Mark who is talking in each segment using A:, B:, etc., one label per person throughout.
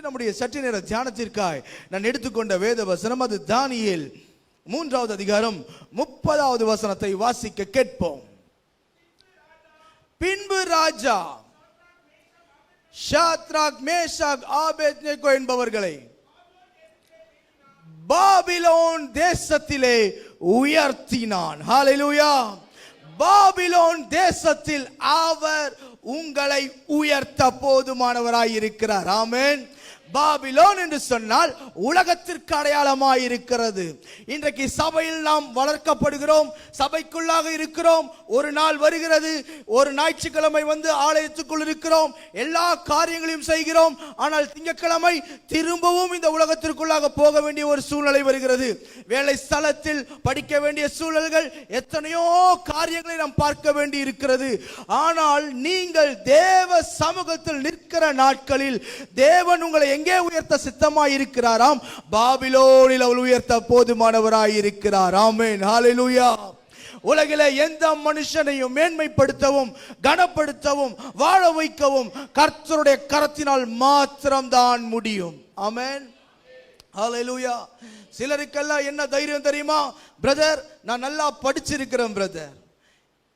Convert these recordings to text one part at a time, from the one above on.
A: நம்முடைய சற்று நேர தியானத்திற்காய் நான் எடுத்துக்கொண்ட வேத வசனம் அது தானியேல் 3வது அதிகாரம் 30வது வசனத்தை வாசிக்க கேட்போம். பின்பு ராஜா ஷாத்ராக் மேஷாக் ஆபேத்நேகோ என்பவர்களை பாபிலோன் தேசத்திலே உயர்த்தினான். ஹல்லேலூயா. பாபிலோன் தேசத்தில் அவர் உங்களை உயர்த்த போதுமானவராய் இருக்கிறார். ஆமென். பாபிலோன் என்று சொன்னால் உலகத்திற்கு அடையாளமாய் இருக்கிறது. இன்றைக்கு சபையில் நாம் வளர்க்கப்படுகிறோம், சபைக்குள்ளாக இருக்கிறோம். ஒரு நாள் வருகிறது, ஒரு ஞாயிற்றுக்கிழமை வந்து ஆலயத்துக்குள் இருக்கிறோம், எல்லா காரியங்களையும் செய்கிறோம். ஆனால் திங்கட்கிழமை திரும்பவும் இந்த உலகத்திற்குள்ளாக போக வேண்டிய ஒரு சூழ்நிலை வருகிறது. வேலை ஸ்தலத்தில் படிக்க வேண்டிய சூழல்கள், எத்தனையோ காரியங்களை நாம் பார்க்க வேண்டி இருக்கிறது. ஆனால் நீங்கள் தேவ சமூகத்தில் நிற்கிற நாட்களில் தேவன் உங்களை எங்கே உயர்த்த சித்தமாய் இருக்கிறாராம்? பாபிலோனில் அவர் உயர்த்த போதுமானவராய் இருக்கிறார். ஆமென். ஹல்லேலூயா. உலகிலே எந்த மனுஷனையும் மேன்மைப்படுத்தவும் கனப்படுத்தவும் வாழ வைக்கவும் கர்த்தருடைய கரத்தினால் மாத்திரம்தான் முடியும். ஆமென். ஹல்லேலூயா. சிலருக்கெல்லாம் என்ன தைரியம் தெரியுமா? பிரதர், நான் நல்லா படிச்சிருக்கிறேன், பிரதர்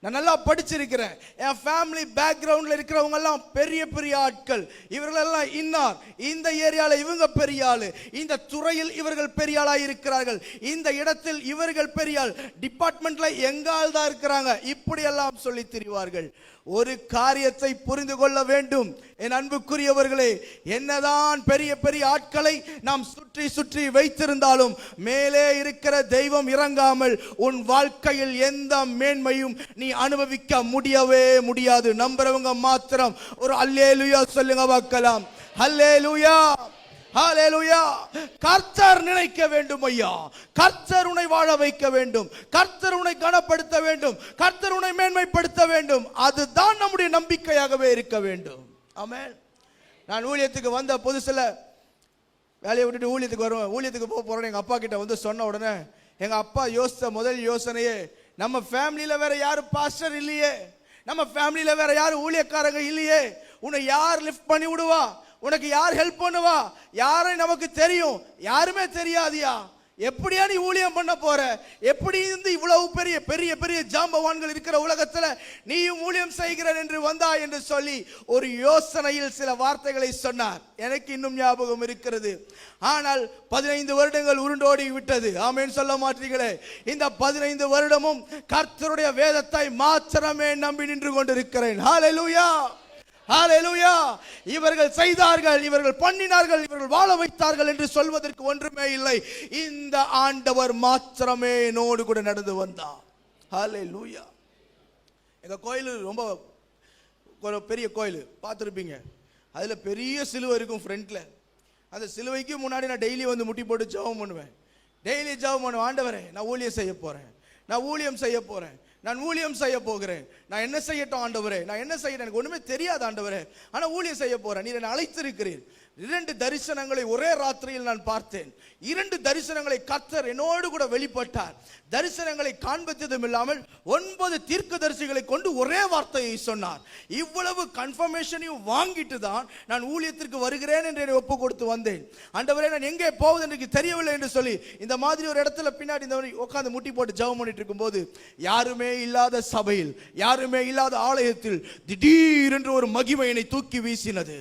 A: நான் நல்லா படிச்சிருக்கிறேன், என் ஃபேமிலி பேக்ரவுண்ட்ல இருக்கிறவங்க எல்லாம் பெரிய பெரிய ஆட்கள், இவர்களெல்லாம் இன்னார், இந்த ஏரியால இவங்க பெரிய ஆளு, இந்த துறையில் இவர்கள் பெரிய ஆளாக இருக்கிறார்கள், இந்த இடத்தில் இவர்கள் பெரிய ஆள், டிபார்ட்மெண்ட்ல எங்கால் தான் இருக்கிறாங்க, இப்படி எல்லாம் சொல்லி திரிவார்கள். ஒரு காரியத்தை புரிந்து கொள்ள வேண்டும் என் அன்புக்குரியவர்களே, என்னதான் பெரிய பெரிய ஆட்களை நாம் சுற்றி சுற்றி வைத்திருந்தாலும் மேலே இருக்கிற தெய்வம் இறங்காமல் உன் வாழ்க்கையில் எந்த மேன்மையும் நீ அனுபவிக்க முடியவே முடியாது. நம்புறவங்க மாத்திரம் ஒரு அல்லேலூயா சொல்லுங்க பார்க்கலாம். அல்லேலூயா. ஹல்லேலூயா. கர்த்தர் நினைக்க வேண்டும் ஐயா, கர்த்தர் உன்னை வாழ வைக்க வேண்டும், கர்த்தர் உன்னை கனப்படுத்த வேண்டும், கர்த்தர் உன்னை மேன்மைப்படுத்த வேண்டும். அதுதான் நம்முடைய நம்பிக்கையாகவே இருக்க வேண்டும். ஆமென். நான் ஊழியத்துக்கு வந்த புதுசுல வேலையை விட்டுட்டு ஊழியத்துக்கு வருவேன். ஊழியத்துக்கு போக போறேன், எங்க அப்பா கிட்ட வந்து சொன்ன உடனே எங்க அப்பா யோசித்த முதல் யோசனையே, நம்ம ஃபேமிலியில வேற யாரும் பாஸ்டர் இல்லையே, நம்ம ஃபேமிலியில வேற யாரும் ஊழியக்காரங்க இல்லையே, உன்னை யார் லிஃப்ட் பண்ணி விடுவா, உனக்கு யார் ஹெல்ப் பண்ணுவா, யாரை நமக்கு தெரியும், யாருமே தெரியாதியா, எப்படியா நீ ஊழியம் பண்ண போற, எப்படி இருந்து இவ்வளவு பெரிய பெரிய பெரிய ஜாம்பவான்கள் இருக்கிற உலகத்துல நீயும் ஊழியம் செய்கிறார் என்று வந்தாய் என்று சொல்லி ஒரு யோசனையில் சில வார்த்தைகளை சொன்னார். எனக்கு இன்னும் ஞாபகம் இருக்கிறது. ஆனால் 15 வருடங்கள் உருண்டோடி விட்டது. ஆமென் சொல்ல மாட்டீங்களே. இந்த 15 வருடமும் கர்த்தருடைய வேதத்தை மாத்திரமே நம்பி நின்று கொண்டிருக்கிறேன். ஹல்லேலூயா. ஹல்லேலூயா. இவர்கள் செய்தார்கள், இவர்கள் பண்ணினார்கள், இவர்கள் வாழ வைத்தார்கள் என்று சொல்வதற்கு ஒன்றுமே இல்லை. இந்த ஆண்டவர் மாத்திரமே என்னோடு கூட நடந்து வந்தார். ஹல்லேலூயா. எங்க கோயில் ரொம்ப பெரிய கோயில், பார்த்துருப்பீங்க. அதுல பெரிய சிலுவை இருக்கும் ஃப்ரண்ட்ல. அந்த சிலுவைக்கு முன்னாடி நான் டெய்லி வந்து முட்டி போட்டு ஜெபம் பண்ணுவேன். டெய்லி ஜெபம் பண்ணுவேன், ஆண்டவரே நான் ஊழியம் செய்ய போறேன், நான் ஊழியம் செய்ய போறேன், நான் ஊழியம் செய்ய போகிறேன், நான் என்ன செய்யட்டும் ஆண்டவரே, நான் என்ன செய்யணும், எனக்கு ஒண்ணுமே தெரியாது ஆண்டவரே, ஆனா ஊழியம் செய்ய போறேன், நீர் என்னை அழைத்திருக்கிறீர். 2 தரிசனங்களை ஒரே ராத்திரியில் நான் பார்த்தேன். 2 தரிசனங்களை கர்த்தர் என்னோடு கூட வெளிப்பட்டார். தரிசனங்களை காண்பித்ததும் இல்லாமல் 9 தீர்க்கதரிசிகளை கொண்டு ஒரே வார்த்தையை சொன்னார். இவ்வளவு கன்ஃபர்மேஷனையும் வாங்கிட்டு தான் நான் ஊழியத்திற்கு வருகிறேன் என்று என்னை ஒப்பு கொடுத்து வந்தேன். ஆண்டவரே நான் எங்கே போவது எனக்கு தெரியவில்லை என்று சொல்லி இந்த மாதிரி ஒரு இடத்துல பின்னாடி இந்த உட்கார்ந்து முட்டி போட்டு ஜெபம் பண்ணிட்டு இருக்கும்போது யாருமே இல்லாத சபையில், யாருமே இல்லாத ஆலயத்தில் திடீரென்று ஒரு மகிமை என்னை தூக்கி வீசினது.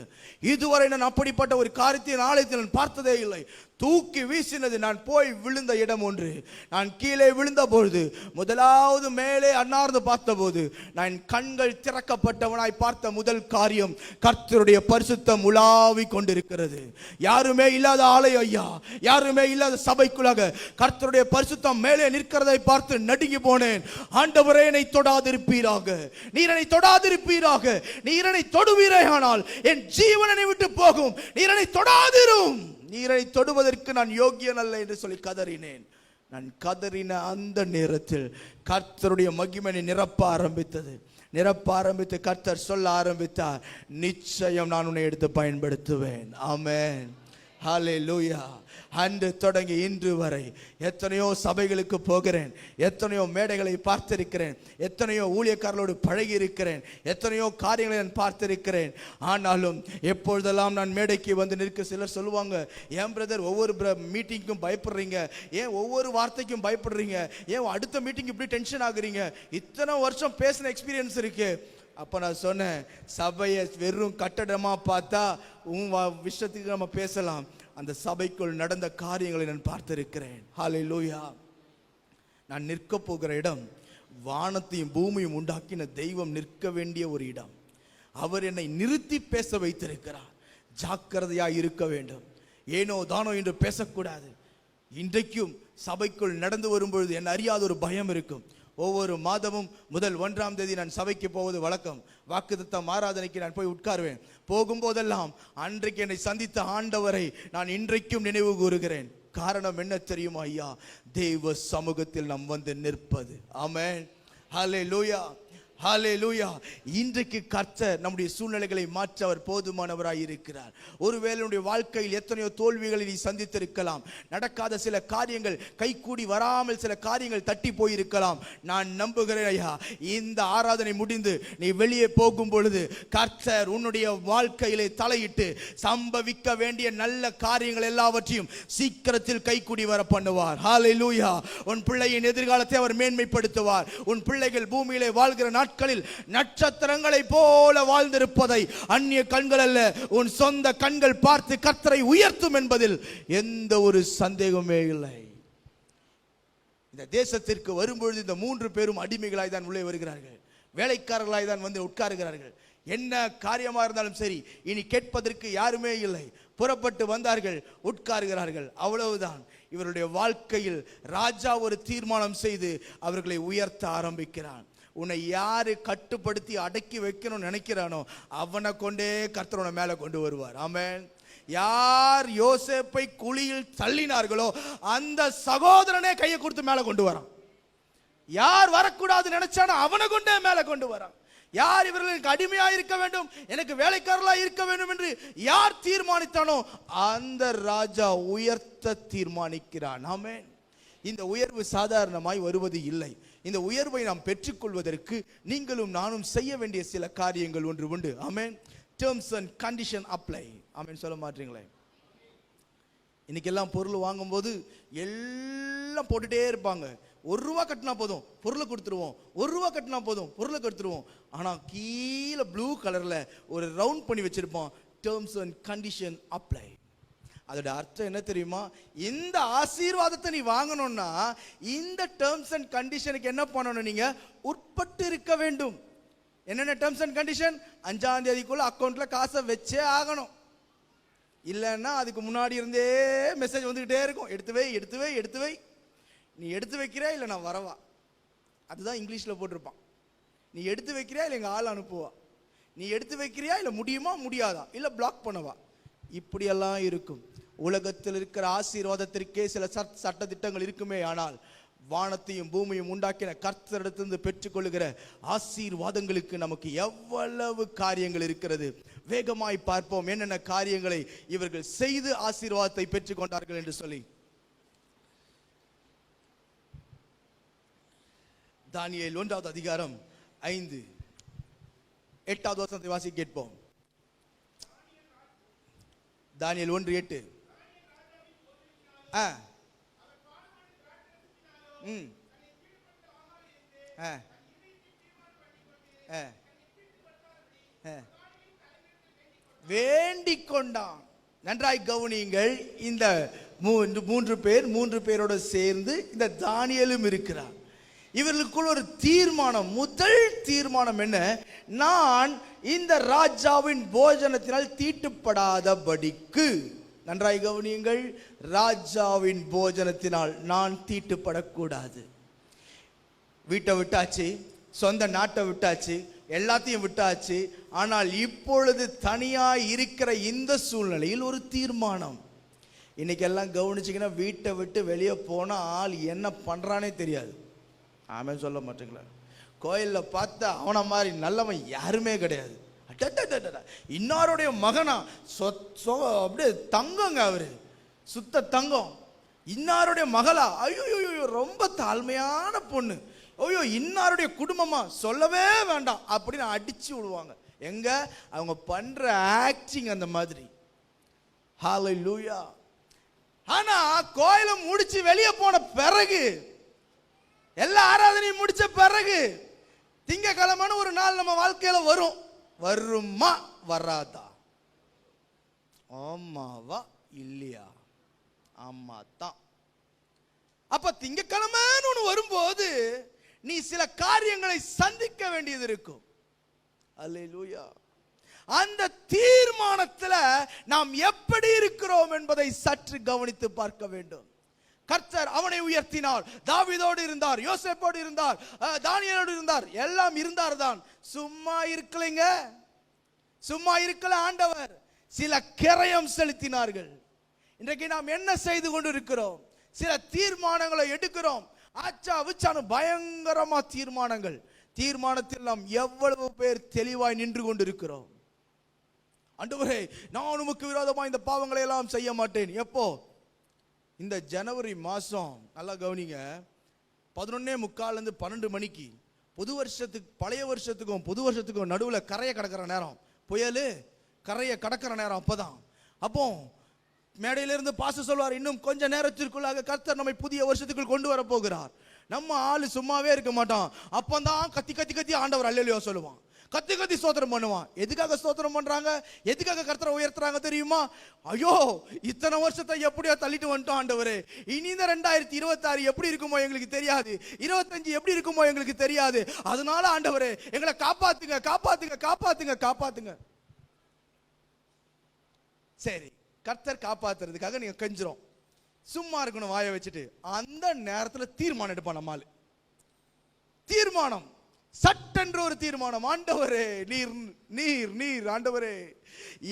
A: இதுவரை நான் அப்படிப்பட்ட ஒரு காரியத்தின் ஆலயத்தில் நான் பார்த்ததே இல்லை. தூக்கி வீசினது. நான் போய் விழுந்த இடம் ஒன்று. நான் கீழே விழுந்த பொழுது முதலாவது மேலே அன்னார்ந்து பார்த்தபோது நான் கண்கள் திறக்கப்பட்டவனாய் பார்த்த முதல் காரியம் கர்த்தருடைய பரிசுத்தம் உலாவி கொண்டிருக்கிறது. யாருமே இல்லாத ஆலயம் ஐயா, யாருமே இல்லாத சபைக்குள்ளாக கர்த்தருடைய பரிசுத்தம் மேலே நிற்கிறதை பார்த்து நடுங்கி போனேன். ஆண்டவரே என்னை தொடாதிருப்பீராக, நீர் என்னை தொடாதிருப்பீராக, நீர் என்னை தொடுவீரே ஆனால் என் ஜீவனை விட்டு போகும், நீர் என்னை தொடாதிரும், நீரை தொடுவதற்கு நான் யோகியன் அல்ல என்று சொல்லி கதறினேன். நான் கதறின அந்த நேரத்தில் கர்த்தருடைய மகிமை நிரப்ப ஆரம்பித்தது. நிரப்ப ஆரம்பித்து கர்த்தர் சொல்ல ஆரம்பித்தார், நிச்சயம் நான் உன்னை எடுத்து பயன்படுத்துவேன். ஆமென். ஹல்லேலூயா. அன்று தொடங்கி இன்று வரை எத்தனையோ சபைகளுக்கு போகிறேன், எத்தனையோ மேடைகளை பார்த்திருக்கிறேன், எத்தனையோ ஊழியக்காரர்களோடு பழகி இருக்கிறேன், எத்தனையோ காரியங்களை நான் பார்த்திருக்கிறேன். ஆனாலும் எப்பொழுதெல்லாம் நான் மேடைக்கு வந்து நிற்க சிலர் சொல்லுவாங்க, ஏன் பிரதர் ஒவ்வொரு மீட்டிங்க்கும் பயப்படுறீங்க, ஏன் ஒவ்வொரு வார்த்தைக்கும் பயப்படுறீங்க, ஏன் அடுத்த மீட்டிங் இப்படி டென்ஷன் ஆகுறீங்க, இத்தனை வருஷம் பேசின எக்ஸ்பீரியன்ஸ் இருக்கு. அப்ப நான் சொன்னேன், சபையை வெறும் கட்டடமா பார்த்தா உன் விஷயத்துக்கு நம்ம பேசலாம், அந்த சபைக்குள் நடந்த காரியங்களை நான் பார்த்திருக்கிறேன். ஹல்லேலூயா. நான் நிற்க போகிற இடம் வானத்தையும் பூமியும் உண்டாக்கின தெய்வம் நிற்க வேண்டிய ஒரு இடம். அவர் என்னை நிறுத்தி பேச வைத்திருக்கிறார். ஜாக்கிரதையாய் இருக்க வேண்டும். ஏனோ தானோ என்று பேசக்கூடாது. இன்றைக்கும் சபைக்குள் நடந்து வரும்பொழுது என்ன அறியாத ஒரு பயம் இருக்கும். ஒவ்வொரு மாதமும் முதல் 1ஆம் தேதி நான் சபைக்கு போவது வழக்கம். வாக்குத்தத்தம் ஆராதனைக்கு நான் போய் உட்காருவேன். போகும்போதெல்லாம் அன்றைக்கு என்னை சந்தித்த ஆண்டவரை நான் இன்றைக்கும் நினைவு கூறுகிறேன். காரணம் என்ன தெரியுமா ஐயா? தேவ சமூகத்தில் நாம் வந்து நிற்பது. ஆமென். ஹல்லேலூயா, ஹல்லேலூயா. இன்றைக்கு கர்த்தர் நம்முடைய சூழ்நிலைகளை மாற்ற அவர் போதுமானவராய் இருக்கிறார். ஒருவேளை உன்னுடைய வாழ்க்கையில் எத்தனையோ தோல்விகளை நீ சந்தித்திருக்கலாம். நடக்காத சில காரியங்கள், கைகூடி வராமல் சில காரியங்கள் தட்டி போயிருக்கலாம். நான் நம்புகிறேன் ஐயா, இந்த ஆராதனை முடிந்து நீ வெளியே போகும் பொழுது கர்த்தர் உன்னுடைய வாழ்க்கையிலே தலையிட்டு சம்பவிக்க வேண்டிய நல்ல காரியங்கள் எல்லாவற்றையும் சீக்கிரத்தில் கைகூடி வர பண்ணுவார். ஹல்லேலூயா. உன் பிள்ளையின் எதிர்காலத்தை அவர் மேன்மைப்படுத்துவார். உன் பிள்ளைகள் பூமியிலே வாழ்கிற நாட்களில் நட்சத்திரங்களை போல வாழ்ந்திருப்பதை அந்நிய கண்கள் அல்ல, உன் சொந்த கண்கள் பார்த்து கர்த்தரை உயர்த்தும் என்பதில் எந்த ஒரு சந்தேகமே இல்லை. இந்த தேசத்திற்கு வரும்பொழுது இந்த 3 பேரும் அடிமைகளாய் தான் உள்ளே வருகிறார்கள், வேலைக்காரர்களாய் தான் வந்து உட்காருகிறார்கள். என்ன காரியமா இருந்தாலும் சரி, இனி கேட்பதற்கு யாருமே இல்லை. புறப்பட்டு வந்தார்கள், உட்காருகிறார்கள், அவ்வளவுதான். இவருடைய வாழ்க்கையில் ராஜா ஒரு தீர்மானம் செய்து அவர்களை உயர்த்த ஆரம்பிக்கிறான். உன்னை யாரு கட்டுப்படுத்தி அடக்கி வைக்கணும்னு நினைக்கிறானோ அவனை கொண்டே கர்த்தர் உன்னை மேலே கொண்டு வருவார். ஆமென். யார் யோசேப்பை குழியில் தள்ளினார்களோ அந்த சகோதரனே கையை கொடுத்து மேலே கொண்டு வரான். யார் வரக்கூடாது நினைச்சானோ அவனை கொண்டே மேலே கொண்டு வரான். யார் இவர்களுக்கு அடிமையாக இருக்க வேண்டும், எனக்கு வேலைக்காரர்களாக இருக்க வேண்டும் என்று யார் தீர்மானித்தானோ அந்த ராஜா உயர்த்த தீர்மானிக்கிறான். ஆமென். இந்த உயர்வு சாதாரணமாய் வருவது இல்லை. இந்த உயர்வை நாம் பெற்றுக்கொள்வதற்கு நீங்களும் நானும் செய்ய வேண்டிய சில காரியங்கள் ஒன்று உண்டு. ஆமென். Terms and condition apply. ஆமென் சொல்ல மாட்டீங்களே? இன்னைக்கு எல்லாம் பொருள் வாங்கும்போது எல்லாம் போட்டுட்டே இருப்பாங்க. ₹1 கட்டினா போதும் பொருளை கொடுத்துருவோம், ₹1 கட்டினா போதும் பொருளை கொடுத்துருவோம். ஆனால் கீழே ப்ளூ கலர்ல ஒரு ரவுண்ட் பண்ணி வச்சிருப்போம், டேர்ம்ஸ் அண்ட் கண்டிஷன் அப்ளை. அதோட அர்த்தம் என்ன தெரியுமா? இந்த ஆசீர்வாதத்தை நீ வாங்கணும்னா இந்த டேர்ம்ஸ் அண்ட் கண்டிஷனுக்கு என்ன பண்ணணும்? நீங்க உட்பட்டு இருக்க வேண்டும். என்னென்ன டேர்ம்ஸ் அண்ட் கண்டிஷன்? 5ஆம் தேதிக்குள்ள அக்கௌண்ட்ல காசை வச்சே ஆகணும். இல்லைன்னா அதுக்கு முன்னாடி இருந்தே மெசேஜ் வந்துகிட்டே இருக்கும், எடுத்து வை எடுத்து வை எடுத்து வை. நீ எடுத்து வைக்கிறியா இல்லை நான் வரவா, அதுதான் இங்கிலீஷ்ல போட்டிருப்பான். நீ எடுத்து வைக்கிறியா இல்லை எங்க ஆள் அனுப்புவா, நீ எடுத்து வைக்கிறியா இல்லை முடியுமா முடியாதா இல்லை பிளாக் பண்ணவா, இப்படியெல்லாம் இருக்கும். உலகத்தில் இருக்கிற ஆசீர்வாதத்திற்கே சில சட்ட திட்டங்கள் இருக்குமே, ஆனால் வானத்தையும் பூமியும் உண்டாக்கின கர்த்தரிடத்திலிருந்து பெற்றுக்கொள்ளுகிற ஆசீர்வாதங்களுக்கு நமக்கு எவ்வளவு காரியங்கள் இருக்கிறது. வேகமாய் பார்ப்போம் என்னென்ன காரியங்களை இவர்கள் செய்து ஆசீர்வாதத்தை பெற்றுக்கொண்டார்கள் என்று சொல்லி. தானியேல் 1ஆவது அதிகாரம் 5 8வது வசனத்தை வாசி கேட்போம். தானியேல் 1:8. வேண்டிக் கொண்டான். நன்றாய் கவனியுங்கள். இந்த 3 பேரோடு சேர்ந்து இந்த தானியேலும் இருக்கிறார். இவர்களுக்குள் ஒரு தீர்மானம், முதல் தீர்மானம் என்ன? நான் இந்த ராஜாவின் போஜனத்தினால் தீட்டுப்படாதபடிக்கு. நன்றாய் கவனியுங்கள், ராஜாவின் போஜனத்தினால் நான் தீட்டுப்படக்கூடாது. வீட்டை விட்டாச்சு, சொந்த நாட்டை விட்டாச்சு, எல்லாத்தையும் விட்டாச்சு. ஆனால் இப்பொழுது தனியாய் இருக்கிற இந்த சூழ்நிலையில் ஒரு தீர்மானம். இன்னைக்கு எல்லாம் கவனிச்சிங்கன்னா வீட்டை விட்டு வெளியே போன ஆள் என்ன பண்றானே தெரியாது. ஆமென் சொல்ல மாட்டீங்களா? கோயிலில் பார்த்தா அவனை மாதிரி நல்லவன் யாருமே கிடையாது. இன்னாருடைய மகனா அப்படியே தங்கங்க, அவரு சுத்த தங்கம். இன்னாருடைய மகளா, ஐயோ ரொம்ப தாழ்மையான பொண்ணு, ஐயோ இன்னாருடைய குடும்பமா சொல்லவே வேண்டாம் அப்படின்னு அடிச்சு விடுவாங்க. எங்க அவங்க பண்ற ஆக்டிங் அந்த மாதிரி. ஹல்லேலூயா. ஆனா கோயில முடிச்சு வெளியே போன பிறகு, எல்லா ஆராதனையும் முடிச்ச பிறகு, திங்கக்கிழமைன்னு ஒரு நாள் நம்ம வாழ்க்கையில வரும். வருமா வராதா? ஆமாவா இல்லையா? ஆமா தான். அப்ப திங்கக்கிழமைன்னு ஒன்று வரும்போது நீ சில காரியங்களை சந்திக்க வேண்டியது இருக்கும். அல்லேலூயா. அந்த தீர்மானத்தில் நாம் எப்படி இருக்கிறோம் என்பதை சற்று கவனித்து பார்க்க வேண்டும். கர்த்தர் அவனை உயர்த்தினார். தாவீதோடு இருந்தார், யோசேப்போடு இருந்தார், தானியேலோடு இருந்தார், எல்லாம் இருந்தார் தான். சும்மா இருக்கலைங்க, சும்மா இருக்கல ஆண்டவர். சில கிரயம் செலுத்தினார்கள். இன்றைக்கு நாம் என்ன செய்து கொண்டு இருக்கிறோம்? சில தீர்மானங்களை எடுக்கிறோம். ஆச்சா விச்சான பயங்கரமா தீர்மானங்கள். தீர்மானத்தில் நாம் எவ்வளவு பேர் தெளிவாய் நின்று கொண்டு இருக்கிறோம். ஆண்டவரே, நான் உமக்கு விரோதமா இந்த பாவங்களை எல்லாம் செய்ய மாட்டேன். எப்போ? இந்த ஜனவரி மாசம் நல்லா கவனிங்க, 11:45 12 மணிக்கு புது வருஷத்துக்கு, பழைய வருஷத்துக்கும் புது வருஷத்துக்கும் நடுவில் கரையை கடக்கிற நேரம், புயல் கரையை கடக்கிற நேரம். அப்போதான் அப்போ மேடையிலிருந்து பாச சொல்வார், இன்னும் கொஞ்ச நேரத்திற்குள்ளாக கர்த்தர் நம்மை புதிய வருஷத்துக்குள் கொண்டு வர போகிறார். நம்ம ஆளு சும்மாவே இருக்க மாட்டான். அப்பந்தான் கத்தி கத்தி கத்தி ஆண்டவர் அல்லேலூயா சொல்லுவான், கத்தி கத்தி ஸ்தோத்திரம் பண்ணுவான். எதுக்காக ஸ்தோத்திரம் பண்றாங்க? எதுக்காக கர்த்தரை உயர்த்துறாங்க தெரியுமா? ஐயோ இத்தனை வருஷத்தை எப்படியோ தள்ளிட்டு வந்துட்டோம் ஆண்டவரே, இனி இந்த 2026 எப்படி இருக்குமோ எங்களுக்கு தெரியாது, 25 எப்படி இருக்குமோ எங்களுக்கு தெரியாது. அதனால ஆண்டவரே எங்களை காப்பாத்துங்க காப்பாத்துங்க காப்பாத்துங்க காப்பாத்துங்க. சரி, கர்த்தர் காப்பாத்துறதுக்காக நீங்க கெஞ்சுறோம். சும்மா இருக்கணும் வாயை வச்சுட்டு. அந்த நேரத்தில் தீர்மானம் எடுப்பான் நம்மால். தீர்மானம், சட்டென்று ஒரு தீர்மானம். ஆண்டவரே நீர் நீர் நீர் ஆண்டவரே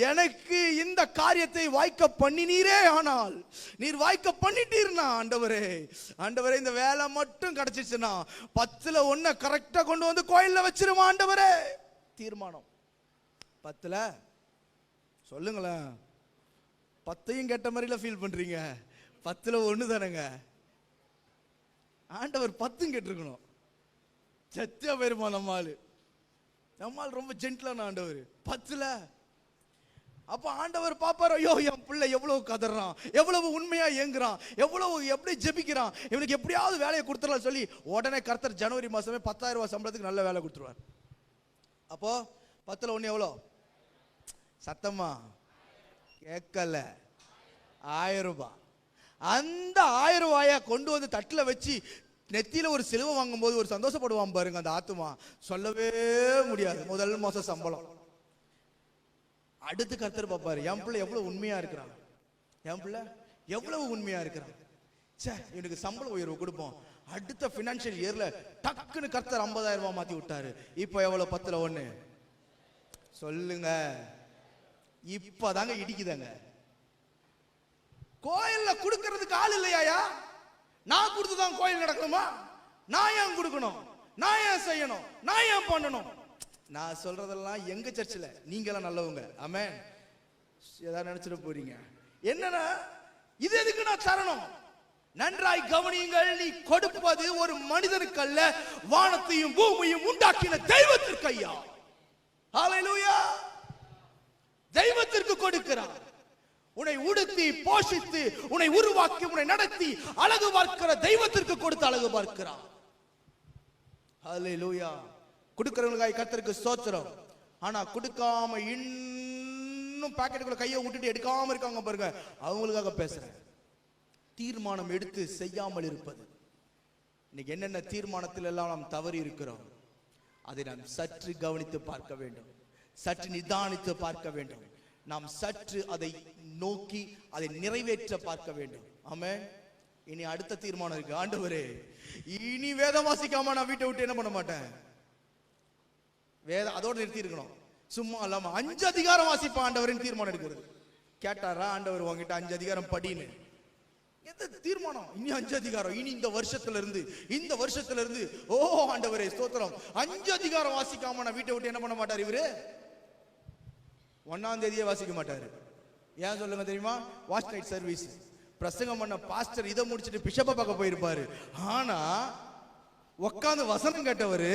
A: எனக்கு இந்த காரியத்தை வாய்க்க பண்ணினீரே, ஆனால் நீர் வாய்க்க பண்ணிட்டீர்னா ஆண்டவரே, ஆண்டவரே இந்த வேலை மட்டும் கிடைச்சிச்சுன்னா 10ல் 1 கரெக்டா கொண்டு வந்து கோயில்ல வச்சிருமா ஆண்டவரே. தீர்மானம். 10ல் சொல்லுங்களேன், 10ஐயும் கேட்ட மாதிரில ஃபீல் பண்றீங்க. 10ல் 1 தானேங்க. ஆண்டவர் 10 கேட்டிருக்கணும். சத்தியா போயிருமா நம்மால். நம்மால் ரொம்ப ஜென்டிலான ஆண்டவர். 10ல் அப்ப ஆண்டவர் பாப்பார், ஐயோ என் பிள்ளை எவ்வளவு கதறான், எவ்வளவு உண்மையா ஏங்குறான், எவ்வளவு எப்படி ஜெபிக்கிறான், இவனுக்கு எப்படியாவது வேலையை கொடுத்துடலாம் சொல்லி உடனே கர்த்தர் ஜனவரி மாசமே 10,000 ரூபாய் சம்பளத்துக்கு நல்ல வேலை கொடுத்துருவார். அப்போ 10ல் 1 எவ்வளோ? சத்தமா கேட்கல, 1000 ரூபாய். அந்த 1000 ரூபாயை கொண்டு வந்து தட்டில் வச்சு நெத்தியில ஒரு சிலுவை வாங்கும் போது ஒரு சந்தோஷப்படுவான் பாருங்க அந்த ஆத்துமா, சொல்லவே முடியாது. முதல் மாசம் சம்பளம். அடுத்து கர்த்தர் பாப்பாரு, என் பிள்ளை எவ்வளவு உண்மையா இருக்கிறான், என் பிள்ளை எவ்வளவு உண்மையா இருக்கிறான், சே இவனுக்கு சம்பள உயர்வு கொடுப்போம். அடுத்த பினான்சியல் இயர்ல டக்குன்னு கர்த்தர் 50,000 ரூபாய் மாத்தி விட்டாரு. இப்ப எவ்வளவு? 10ல் 1 சொல்லுங்க. இப்பதாங்க இடிக்குதாங்க. கோயில்ல கொடுக்கறதுக்கு ஆள் இல்லையா? நான் கொடுத்துதான் கோயில் நடக்கணுமா? நான் ஏன் கொடுக்கணும்? நான் ஏன் செய்யணும்? நான் ஏன் பண்ணணும்? நான் சொல்றதெல்லாம் எங்க சர்ச்சில் நீங்களாம் நல்லவங்க, ஆமென். ஏதாவது நினைச்சிட போறீங்க. என்னன்னா இது எதுக்கு நான் தரணும்? நன்றாய் கவனியுங்கள், நீ கொடுப்பது ஒரு மனிதனுக்கு அல்ல, வானத்தையும் பூமியையும் உண்டாக்கின தெய்வத்திற்கு ஐயா. ஹல்லேலூயா. தெய்வத்திற்கு கொடுக்கிறார். உன்னை உடுத்தி போஷித்து உன்னை உருவாக்கி உன்னை நடத்தி அழகு பார்க்கிற தெய்வத்திற்கு கொடுத்து அழகு பார்க்கிறார். ஹல்லேலூயா. கொடுக்கிறவங்களுக்காக கர்த்தருக்கு ஸ்தோத்திரம். ஆனா கொடுக்காம இன்னும் பாக்கெட்டுக்குள்ள கையை விட்டுட்டு எடுக்காம இருக்காங்க பாருங்க, அவங்களுக்காக பேசுறேன். தீர்மானம் எடுத்து செய்யாமல் இருப்பது. இன்னைக்கு என்னென்ன தீர்மானத்தில் எல்லாம் நாம் தவறி இருக்கிறோம், அதை நாம் சற்று கவனித்து பார்க்க வேண்டும், சற்று நிதானித்து பார்க்க வேண்டும். நாம் சற்று அதை நோக்கி அதை நிறைவேற்ற பார்க்க வேண்டும். ஆமென். இனி அடுத்த தீர்மானம் இருக்கு. ஆண்டவரே இனி வேதம் வாசிக்காம நான் வீட்டை விட்டு என்ன பண்ண மாட்டேன். வேதம் அதோட நிறுத்தி இருக்கணும். சும்மா இல்லாம 5 அதிகாரம் வாசிப்பா ஆண்டவரின் தீர்மானம் எடுக்கிறது. கேட்டாரா ஆண்டவர் உங்ககிட்ட 5 அதிகாரம் படின்னு? எந்த தீர்மானம்? இனி 5 அதிகாரம், இனி இந்த வருஷத்துல இருந்து ஓ ஆண்டவரே ஸ்தோத்திரம், 5 அதிகாரம் வாசிக்காம நான் வீட்டை விட்டு என்ன பண்ண மாட்டார் இவரு. 1ஆம் தேதியே வாசிக்க மாட்டாரு. ஏன் சொல்லுங்க தெரியுமா? Watch night service. பிரசங்கம் பண்ண பாஸ்டர் இதை முடிச்சுட்டு பிஷப்பை பார்க்க போயிருப்பாரு. ஆனா உட்காந்து வசனம் கேட்டவரு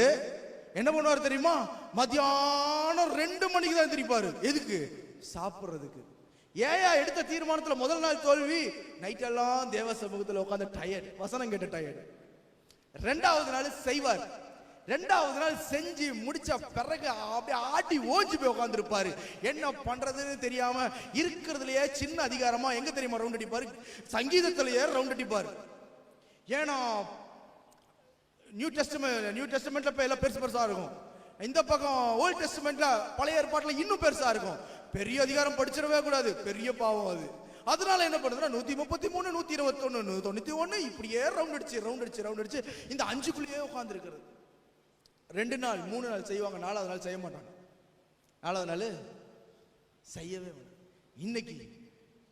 A: என்ன பண்ணுவார் தெரியுமா? மத்தியானம் 2 மணிக்கு தான் எந்திரிப்பாரு. எதுக்கு? சாப்பிடுறதுக்கு. ஏயா எடுத்த தீர்மானத்துல முதல் நாள் தோல்வி? நைட் எல்லாம் தேவ சமூகத்துல உட்காந்து டயர்ட், வசனம் கேட்ட டயர்ட். 2வது நாள் செய்வார். 2வது நாள் செஞ்சு முடிச்ச பிறகு அப்படியே ஆட்டி ஓஞ்சி போய் உட்கார்ந்து இருப்பாரு. என்ன பண்றதுன்னு தெரியாம இருக்கிறதுலயே சின்ன அதிகாரமா எங்க தெரியுமா ரவுண்ட் அடிப்பாரு? சங்கீதத்திலேயே ரவுண்ட் அடிப்பாரு. ஏன்னா நியூ டெஸ்டமெண்ட்ல எல்லாம் பெருசு பெருசா இருக்கும். இந்த பக்கம் ஓல்ட் டெஸ்டமெண்ட்ல பழைய ஏற்பாட்டுல இன்னும் பெருசா இருக்கும். பெரிய அதிகாரம் படிச்சிடவே கூடாது, பெரிய பாவம் அது. அதனால என்ன பண்ணுதுன்னா 133, 121, 191 இப்படியே ரவுண்ட் அடிச்சு இந்த 5குள்ளேயே உட்கார்ந்து இருக்கிறது. 2 நாள் 3 நாள் செய்வாங்க, 4வது நாள் செய்ய மாட்டாங்க. 4வது நாள் செய்யவே மாட்டாங்க. இன்னைக்கு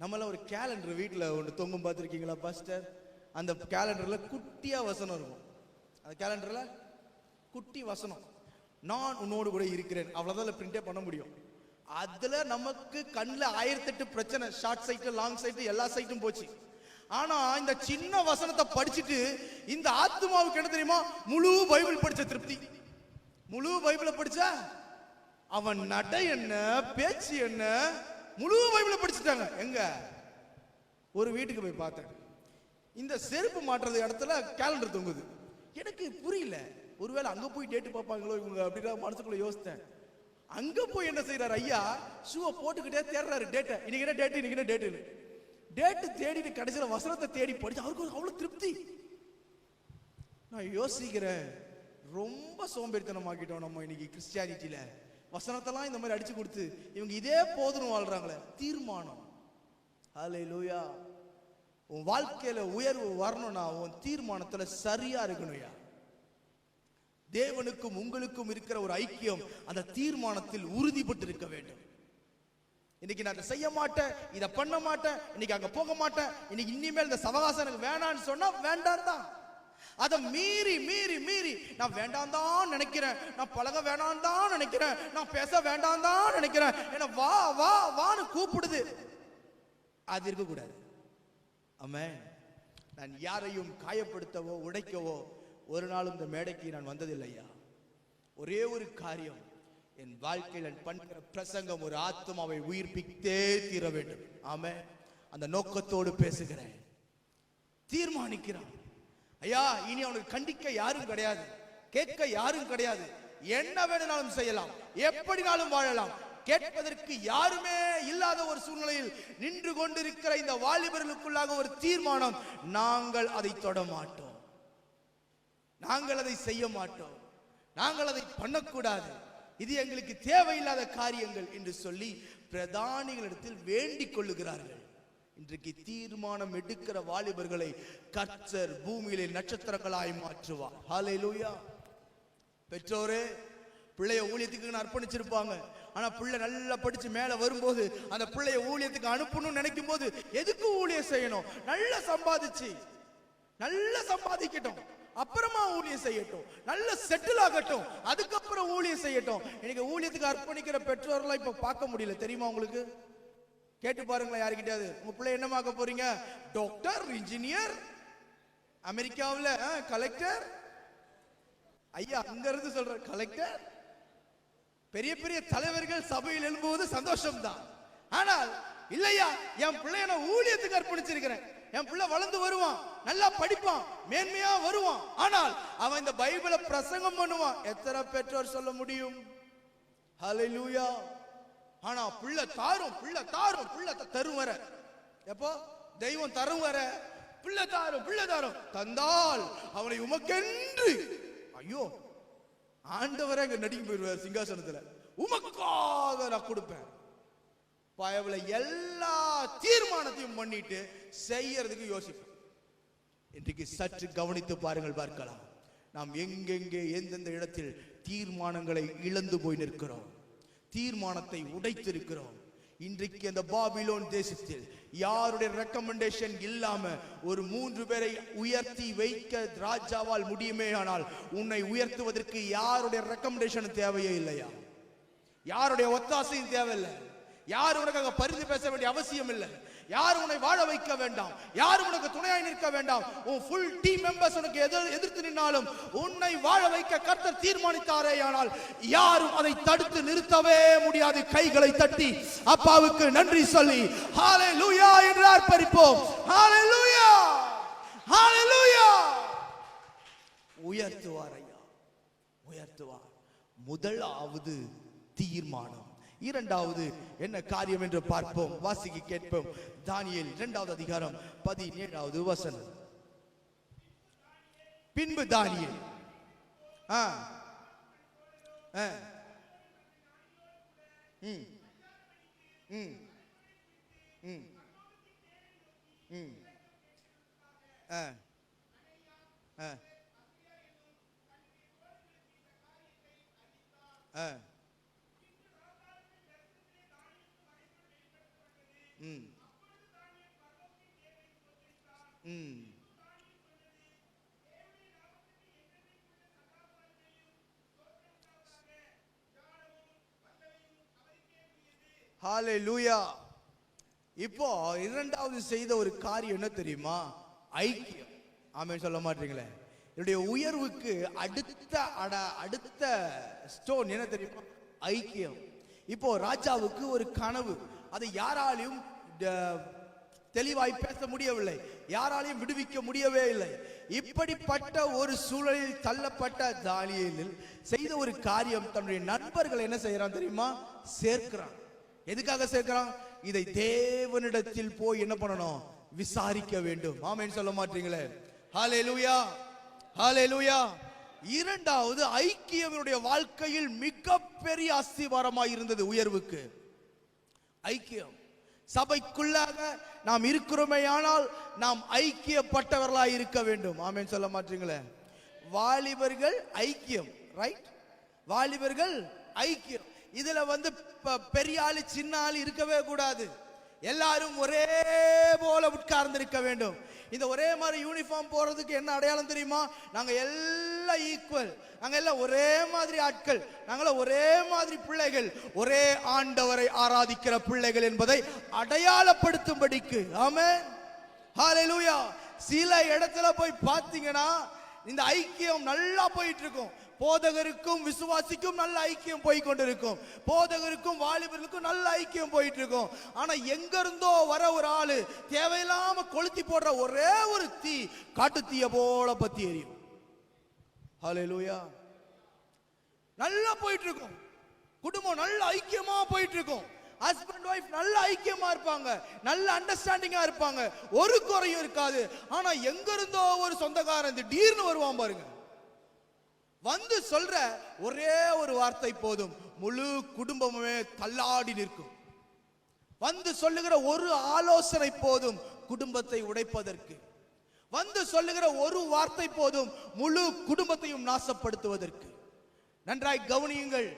A: நம்மள ஒரு கேலண்டர் வீட்டில் ஒன்று தொங்கும் பார்த்துருக்கீங்களா பாஸ்டர்? அந்த கேலண்டர்ல குட்டியா வசனம் இருக்கும். அந்த கேலண்டர்ல குட்டி வசனம், நான் உன்னோடு கூட இருக்கிறேன், அவ்வளவுதான் பிரிண்டே பண்ண முடியும். அதுல நமக்கு கண்ணில் 1008 பிரச்சனை, ஷார்ட் சைட் லாங் சைட் எல்லா சைட்டும் போச்சு. ஆனா இந்த சின்ன வசனத்தை படிச்சுட்டு இந்த ஆத்மாவுக்கு என்ன தெரியுமா? முழு பைபிள் படிச்ச திருப்தி. முழு பைபிளை படிச்சா அவன் நடை என்ன, பேச்சு என்ன, முழு பைபிளை படிச்சுட்டாங்க. எங்க ஒரு வீட்டுக்கு போய் பார்த்தேன், இந்த செருப்பு மாட்டுறது இடத்துல கேலண்டர் தொங்குது. எனக்கு புரியல, ஒருவேளை அங்க போய் டேட்டு பார்ப்பாங்களோ இவங்க அப்படின்னா மனசுக்குள்ள யோசித்தேன். அங்க போய் என்ன செய்யறாரு ஐயா? ஷூவை போட்டுக்கிட்டே தேடுறாரு டேட்டை. இன்னைக்கு என்ன டேட்டு, இன்னைக்கு என்ன டேட்டு, டேட்டு தேடிட்டு கடைசியில வசனத்தை தேடி படிச்சு அவருக்கு அவ்வளவு திருப்தி. நான் யோசிக்கிறேன், ரொம்ப சோம்பேறித்தனமாக்கிட்டோம் நம்ம இன்னைக்கு கிறிஸ்டியானிட்டியில. வசனத்தெல்லாம் இந்த மாதிரி அடிச்சு கொடுத்து இவங்க இதே போதுன்னு வாழ்றாங்களே. தீர்மானம். ஹல்லேலூயா. உன் வாழ்க்கையில உயர்வு வரணும்னா உன் தீர்மானத்துல சரியா இருக்கணும்யா. தேவனுக்கும் உங்களுக்கும் இருக்கிற ஒரு ஐக்கியம் அந்த தீர்மானத்தில் உறுதிப்பட்டு இருக்க வேண்டும். இன்னைக்கு நான் செய்ய மாட்டேன், இதை பண்ண மாட்டேன், இன்னைக்கு அங்க போக மாட்டேன், இன்னைக்கு இனிமேல் இந்த சவகாசம் எனக்கு வேணான்னு சொன்னா வேண்டாம் தான். அதை மீறி மீறி மீறி நான் வேண்டாம் தான் நினைக்கிறேன், நான் பழக வேண்டாம் தான் நினைக்கிறேன், நான் பேச வேண்டாம் தான் நினைக்கிறேன், என்ன வா வா வான்னு கூப்பிடுது. அது இருக்கக்கூடாது. ஆமென். நான் யாரையும் காயப்படுத்தவோ உடைக்கவோ ஒரு நாளும் இந்த மேடைக்கு நான் வந்ததில்லையா. ஒரே ஒரு காரியம், என் வாழ்க்கையில் நான் பண்ணுகிற பிரசங்கம் ஒரு ஆத்மாவை உயிர்ப்பித்தே தீர வேண்டும். ஆமென். அந்த நோக்கத்தோடு பேசுகிறேன். தீர்மானிக்கிறான் ஐயா, இனி அவனுக்கு கண்டிக்க யாரும் கிடையாது, கேட்க யாரும் கிடையாது, என்ன வேணும்னாலும் செய்யலாம், எப்படினாலும் வாழலாம், கேட்பதற்கு யாருமே இல்லாத ஒரு சூழ்நிலையில் நின்று கொண்டிருக்கிற இந்த வாலிபர்களுக்குள்ளாக ஒரு தீர்மானம், நாங்கள் அதை தொட மாட்டோம், நாங்கள் அதை செய்ய மாட்டோம், நாங்கள் அதை பண்ணக்கூடாது, இது எங்களுக்கு தேவையில்லாத காரியங்கள் என்று சொல்லி பிரதானிகளிடத்தில் வேண்டிக் கொள்ளுகிறார்கள். இன்றைக்கு தீர்மானம் எடுக்கிற வாலிபர்களை கர்த்தர் பூமியிலே நட்சத்திரங்களாய் மாற்றுவார். ஹல்லேலூயா. பெற்றோரே பிள்ளைய ஊழியத்துக்கு அர்ப்பணிச்சிருப்பாங்க. ஆனா பிள்ளை நல்லா படிச்சு மேல வரும்போது அந்த பிள்ளைய ஊழியத்துக்கு அனுப்பணும்னு நினைக்கும் போது எதுக்கு ஊழியம் செய்யணும்? நல்லா சம்பாதிக்கட்டும், அப்புறமா ஊழியம் செய்யட்டும், நல்ல செட்டில் ஆகட்டும், அதுக்கப்புறம் ஊழியம் செய்யட்டும். இன்னைக்கு ஊழியத்துக்கு அர்ப்பணிக்கிற பெற்றோர்லாம் இப்ப பார்க்க முடியல தெரியுமா உங்களுக்கு? கேட்டு பாருங்களேன் யாருக்கிட்டாவது, உங்க பிள்ளை என்னமாக்க போறீங்க? டாக்டர், இன்ஜினியர், அமெரிக்காவில் கலெக்டர். ஐயா அங்க இருந்து சொல்ற கலெக்டர், பெரிய பெரிய தலைவர்கள் சபையில் எழும்போது சந்தோஷம் தான். ஆனால் இல்லையா, என் பிள்ளைய நான் ஊழியத்துக்கு அர்ப்பணிச்சிருக்கிறேன், என் பிள்ளை வளர்ந்து வருவான், நல்லா படிப்பான், மேன்மையா வருவான், ஆனால் அவன் இந்த பைபிளை பிரசங்கம் பண்ணுவான். எத்தனை பெற்றோர் சொல்ல முடியும்? ஹல்லேலூயா. ஆனா பிள்ளை தாரும் தரும் வர, எப்போ தெய்வம் தரும் வர பிள்ளை தாரும் தந்தால் அவனை உமக்கென்று, ஐயோ ஆண்டவரே அங்க நடிக்க போயிடுவார் சிங்காசனத்துல, உமக்காக நான் கொடுப்பேன். பயவுல எல்லா தீர்மானத்தையும் பண்ணிட்டு செய்யறதுக்கு யோசிப்பேன். இன்றைக்கு சற்று கவனித்து பாருங்கள், பார்க்கலாம் நாம் எங்கெங்கே எந்தெந்த இடத்தில் தீர்மானங்களை இழந்து போய் நிற்கிறோம், தீர்மானத்தை உடைத்திருக்கிறோம். இன்றைக்கு அந்த பாபிலோன் தேசத்தில் யாருடைய ரெக்கமெண்டேஷன் இல்லாம ஒரு 3 பேரை உயர்த்தி வைக்க ராஜாவால் முடியுமே, ஆனால் உன்னை உயர்த்துவதற்கு யாருடைய ரெக்கமெண்டேஷன் தேவையே இல்லையா, யாருடைய ஒத்தாசையும் தேவையில்லை. யாரும் உனக்காக பரிந்து பேச வேண்டிய அவசியம் இல்லை. யாரும் உன்னை வாழ வைக்க வேண்டாம். யாரும் உனக்கு துணையாய் நிற்க வேண்டாம். உன் ஃபுல் டீம் மெம்பர்ஸ் உனக்கு எதிர்த்து நின்னாலும் உன்னை வாழ வைக்க கர்த்தர் தீர்மானித்தாரே, ஆனால் யாரும் அதை தடுத்து நிறுத்தவே முடியாது. கைகளை தட்டி அப்பாவுக்கு நன்றி சொல்லி ஹalleluya என்று ஆர்ப்பரிப்போம். ஹalleluya, ஹalleluya. உயர்த்துவார் ஐயா, உயர்த்துவார். முதலாவது தீர்மானம். இரண்டாவது என்ன காரியம் என்று பார்ப்போம். வாசிக்க கேட்போம். தானியேல் 2வது அதிகாரம் 17வது வசனம். பின்பு தானியேல் ஹalleluya. இப்போ இரண்டாவது செய்த ஒரு காரியம் என்ன தெரியுமா? ஐக்கியம். ஆமென் சொல்ல மாட்டீங்களே? என்னுடைய உயர்வுக்கு அடுத்த ஸ்டோன் என்ன தெரியுமா? ஐக்கியம். இப்போ ராஜாவுக்கு ஒரு கனவு, அதை யாராலையும் தெளிவாய் பேச முடியவில்லை, யாராலையும் விடுவிக்க முடியவே இல்லை. இப்படிப்பட்ட ஒரு சூழலில் தள்ளப்பட்ட தானியேல் செய்த ஒரு காரியம், தன்னுடைய நண்பர்கள் என்ன செய்யறான் தெரியுமா? சேர்க்கிறான். எதுக்காக சேர்க்கிறான்? இதை தேவனிடத்தில் போய் என்ன பண்ணணும்? விசாரிக்க வேண்டும். ஆமென் சொல்ல மாட்டீங்களே? ஹalleluya, ஹalleluya. இரண்டாவது ஐக்கியமுடைய வாழ்க்கையில் மிகப்பெரிய அஸ்திவாரமாய் இருந்தது உயர்வுக்கு. ஐக்கியம். சபைக்குள்ளாக நாம் இருக்கிறோமேயானால் நாம் ஐக்கியப்பட்டவர்களாய் இருக்க வேண்டும். ஆமென் சொல்ல மாட்டீங்களே? வாலிபர்கள் ஐக்கியம், ரைட்? வாலிபர்கள் ஐக்கியம். இதுல பெரிய ஆளு சின்ன ஆளு இருக்கவே கூடாது. எல்லாரும் ஒரே போல உட்கார்ந்து இருக்க வேண்டும். இந்த ஒரே மாதிரி யூனிஃபார்ம் போறதுக்கு என்ன அடையாளம் தெரியுமா? நாங்க எல்லாம் ஈக்குவல், நாங்க எல்லாம் ஒரே மாதிரி ஆட்கள், நாங்கள ஒரே மாதிரி பிள்ளைகள், ஒரே ஆண்டவரை ஆராதிக்கிற பிள்ளைகள் என்பதை அடையாளப்படுத்தும்படிக்கு. ஆமென், ஹalleluya. சில இடத்துல போய் பார்த்தீங்கன்னா இந்த ஐக்கியம் நல்லா போயிட்டு இருக்கும். போதகருக்கும் விசுவாசிக்கும் நல்ல ஐக்கியம் போய் கொண்டிருக்கும். போதகருக்கும் வாலிபர்களுக்கும் நல்ல ஐக்கியம் போயிட்டு இருக்கும். ஆனா எங்க இருந்தோ வர ஒரு ஆளு தேவையில்லாம கொளுத்தி போடுற ஒரே ஒரு தீ காட்டு தீய போல பத்தி எரியும். ஹalleluya. நல்லா போயிட்டு இருக்கும். குடும்பம் நல்ல ஐக்கியமா போயிட்டு இருக்கும். ஹஸ்பண்ட் வைஃப் நல்ல ஐக்கியமா இருப்பாங்க, நல்ல அண்டர்ஸ்டாண்டிங்கா இருப்பாங்க, ஒரு குறையும் இருக்காது. ஆனா எங்க இருந்தோ ஒரு சொந்தக்காரன் திடீர்னு வருவான் பாருங்க. வந்து சொல்ற ஒரே ஒரு வார்த்தை போதும், முழு குடும்பமே தள்ளாடி நிற்கும். வந்து சொல்லுகிற ஒரு ஆலோசனை போதும் குடும்பத்தை உடைப்பதற்கு. வந்து சொல்லுகிற ஒரு வார்த்தை போதும் முழு குடும்பத்தையும் நாசப்படுத்துவதற்கு. நன்றாய் கவனியுங்கள்.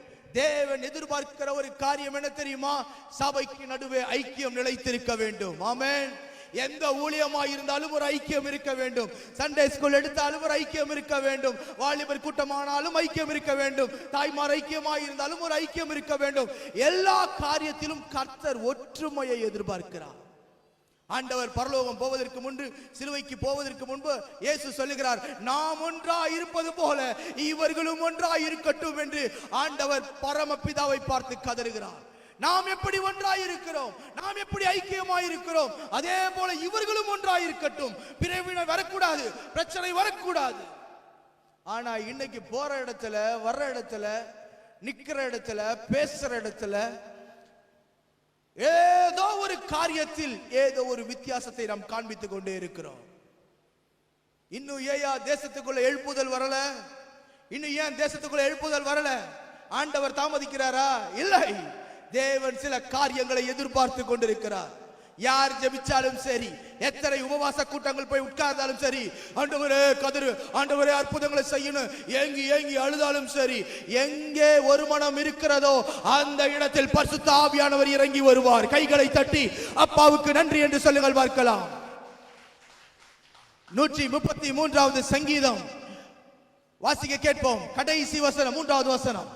A: தேவன் எதிர்பார்க்கிற ஒரு காரியம் என்ன தெரியுமா? சபைக்கு நடுவே ஐக்கியம் நிலைத்திருக்க வேண்டும். ஆமென். எந்த ஊழியமாய் இருந்தாலும் ஒரு ஐக்கியம் இருக்க வேண்டும். சண்டே ஸ்கூல் எடுத்தாலும் ஒரு ஐக்கியம் இருக்க வேண்டும். வாலிபர் கூட்டமானாலும் ஐக்கியம் இருக்க வேண்டும். தாய்மார் ஐக்கியமாய் இருந்தாலும் ஒரு ஐக்கியம் இருக்க வேண்டும். எல்லா காரியத்திலும் கர்த்தர் ஒற்றுமையை எதிர்பார்க்கிறார். ஆண்டவர் பரலோகம் போவதற்கு முன்பு, சிலுவைக்கு போவதற்கு முன்பு இயேசு சொல்லுகிறார், நாம் ஒன்றாய் இருப்பது போல இவர்களும் ஒன்றாய் இருக்கட்டும் என்று ஆண்டவர் பரமபிதாவை பார்த்து கதறுகிறார். நாம் எப்படி ஒன்றாய் இருக்கிறோம், நாம் எப்படி ஐக்கியமாய் இருக்கிறோம், அதே போல இவர்களும் ஒன்றாய் இருக்கட்டும். பிரிவினை வரக்கூடாது, பிரச்சனை வரக்கூடாது. ஆனா இன்னைக்கு போற இடத்துல, வர்ற இடத்துல, நிக்கிற இடத்துல, பேசுற இடத்துல ஏதோ ஒரு காரியத்தில் ஏதோ ஒரு வித்தியாசத்தை நாம் காண்பித்துக் கொண்டே இருக்கிறோம். இன்னும் ஏன் தேசத்துக்குள்ள எழுப்புதல் வரல? இன்னும் ஏன் தேசத்துக்குள்ள எழுப்புதல் வரல? ஆண்டவர் தாமதிக்கிறாரா? இல்லை. தேவன் சில காரியங்களை எதிர்பார்த்து கொண்டிருக்கிறார். யார் ஜெபிச்சாலும் சரி, எத்தனை உபவாச கூட்டங்கள் போய் உட்கார்ந்தாலும் சரி, ஆண்டவரே கதறு, ஆண்டவரே அற்புதங்களை செய்யணும் ஏங்கி ஏங்கி அழுதாலும் சரி, எங்கே ஒரு மனம் இருக்கிறதோ அந்த இடத்தில் பரிசுத்த ஆவியானவர் இறங்கி வருவார். கைகளை தட்டி அப்பாவுக்கு நன்றி என்று சொல்லுங்கள் பார்க்கலாம். 133வது சங்கீதம் வாசிக்க கேட்போம். கடைசி வசனம், 3வது வசனம்.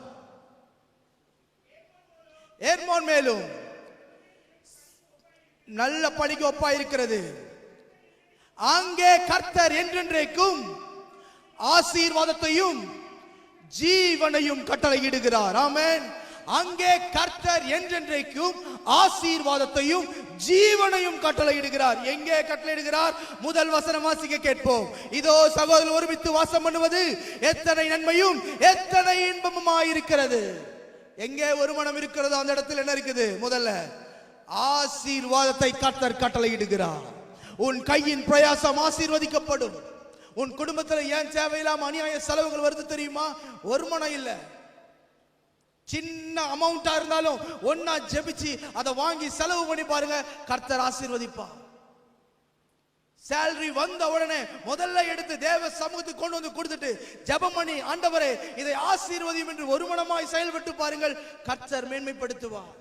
A: ஏர்மோன் மேலும் நல்ல பணிக்கு ஒப்பா இருக்கிறது. அங்கே கர்த்தர் என்றென்றைக்கும் ஆசீர்வாதத்தையும் ஜீவனையும் கட்டளையிடுகிறார். ஆமென். அங்கே கர்த்தர் என்றென்றைக்கும் ஆசீர்வாதத்தையும் ஜீவனையும் கட்டளையிடுகிறார். எங்கே கட்டளையிடுகிறார்? முதல் வசனம் வாசிக்க கேட்போம். இதோ சகோதரர் ஒருமித்து வாசம் பண்ணுவது எத்தனை நன்மையும் எத்தனை இன்பமுமாயிருக்கிறது. எங்கே ஒரு மனம் இருக்கிறதோ அந்த இடத்தில் என்ன இருக்குது? முதல்ல ஆசீர்வாதத்தை கர்த்தர் கட்டளையிடுகிறார். உன் கையின் பிரயாசம் ஆசீர்வதிக்கப்படும். உன் குடும்பத்தில் ஏன் தேவையில்லாம அநியாய செலவுகள் வருது தெரியுமா? ஒரு மனம் இல்ல, சின்ன அமௌண்டா இருந்தாலும் ஒன்னா ஜெபிச்சு அதை வாங்கி செலவு பண்ணி பாருங்க, கர்த்தர் ஆசீர்வதிப்பார். சேலரி வந்த உடனே முதல்ல எடுத்து தேவ சமூகத்துக்கு கொண்டு வந்து கொடுத்துட்டு ஜெபம் பண்ணி, ஆண்டவரே இதை ஆசீர்வதியும் என்று ஒரு மனமாய் செயல்பட்டு பாருங்கள், கர்த்தர் மேன்மைப்படுத்துவார்.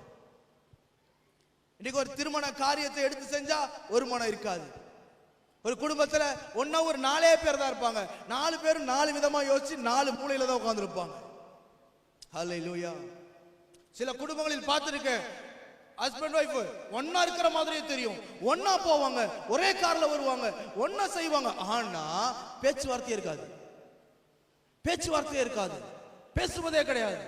A: இன்னைக்கு ஒரு திருமண காரியத்தை எடுத்து செஞ்சா ஒரு மனம் இருக்காது. ஒரு குடும்பத்துல ஒன்னா ஒரு 4 பேர் தான் இருப்பாங்க. 4 பேரும் 4 விதமா யோசிச்சு 4 மூலையில தான் உட்கார்ந்து இருப்பாங்க. ஹல்லேலூயா. சில குடும்பங்களில் பார்த்திருக்கேன், ஹஸ்பண்ட் ஒய்ஃப் ஒன்னா இருக்கிற மாதிரியே தெரியும், ஒன்னா போவாங்க, ஒரே கார்ல வருவாங்க, ஒன்னா செய்வாங்க. ஆனா பேச்சுவார்த்தையே இருக்காது, பேச்சுவார்த்தையே இருக்காது, பேசுவதே கிடையாது.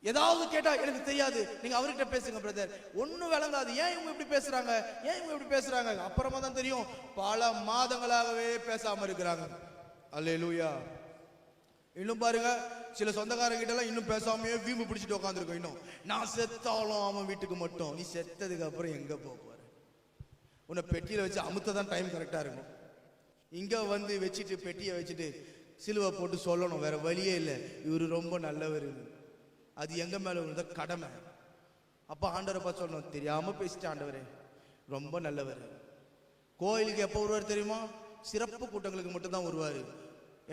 A: ஏதாவது கேட்டா எனக்கு தெரியாது, நீங்க அவர்கிட்ட பேசுங்க பிரதர், ஒன்னும் விளங்காது. ஏன் இவங்க இப்படி பேசுறாங்க, ஏன் இவங்க இப்படி பேசுறாங்க? அப்புறமா தான் தெரியும் பல மாதங்களாகவே பேசாம இருக்கிறாங்க. அல்லேலூயா. இன்னும் பாருங்க, சில சொந்தக்காரங்க கிட்ட எல்லாம் இன்னும் பேசாமையே வீம்பு பிடிச்சிட்டு உட்காந்துருக்கோம். இன்னும் நான் செத்தாலும் அவன் வீட்டுக்கு மட்டும், நீ செத்ததுக்கு அப்புறம் எங்க போற? உன்னை பெட்டியில வச்சு அமுத்ததான் டைம் கரெக்டா இருக்கும். இங்க வந்து வச்சுட்டு பெட்டியை வச்சுட்டு சிலுவை போட்டு சொல்லணும், வேற வழியே இல்லை, இவரு ரொம்ப நல்லவர், அது எங்க மேல விழுந்த கடமை. அப்ப ஆண்டவரை பார்த்து சொல்லணும், தெரியாம பேசிட்டு ஆண்டவரே ரொம்ப நல்லவர். கோயிலுக்கு எப்போ வருவார் தெரியுமா? சிறப்பு கூட்டங்களுக்கு மட்டும் தான் வருவாரு.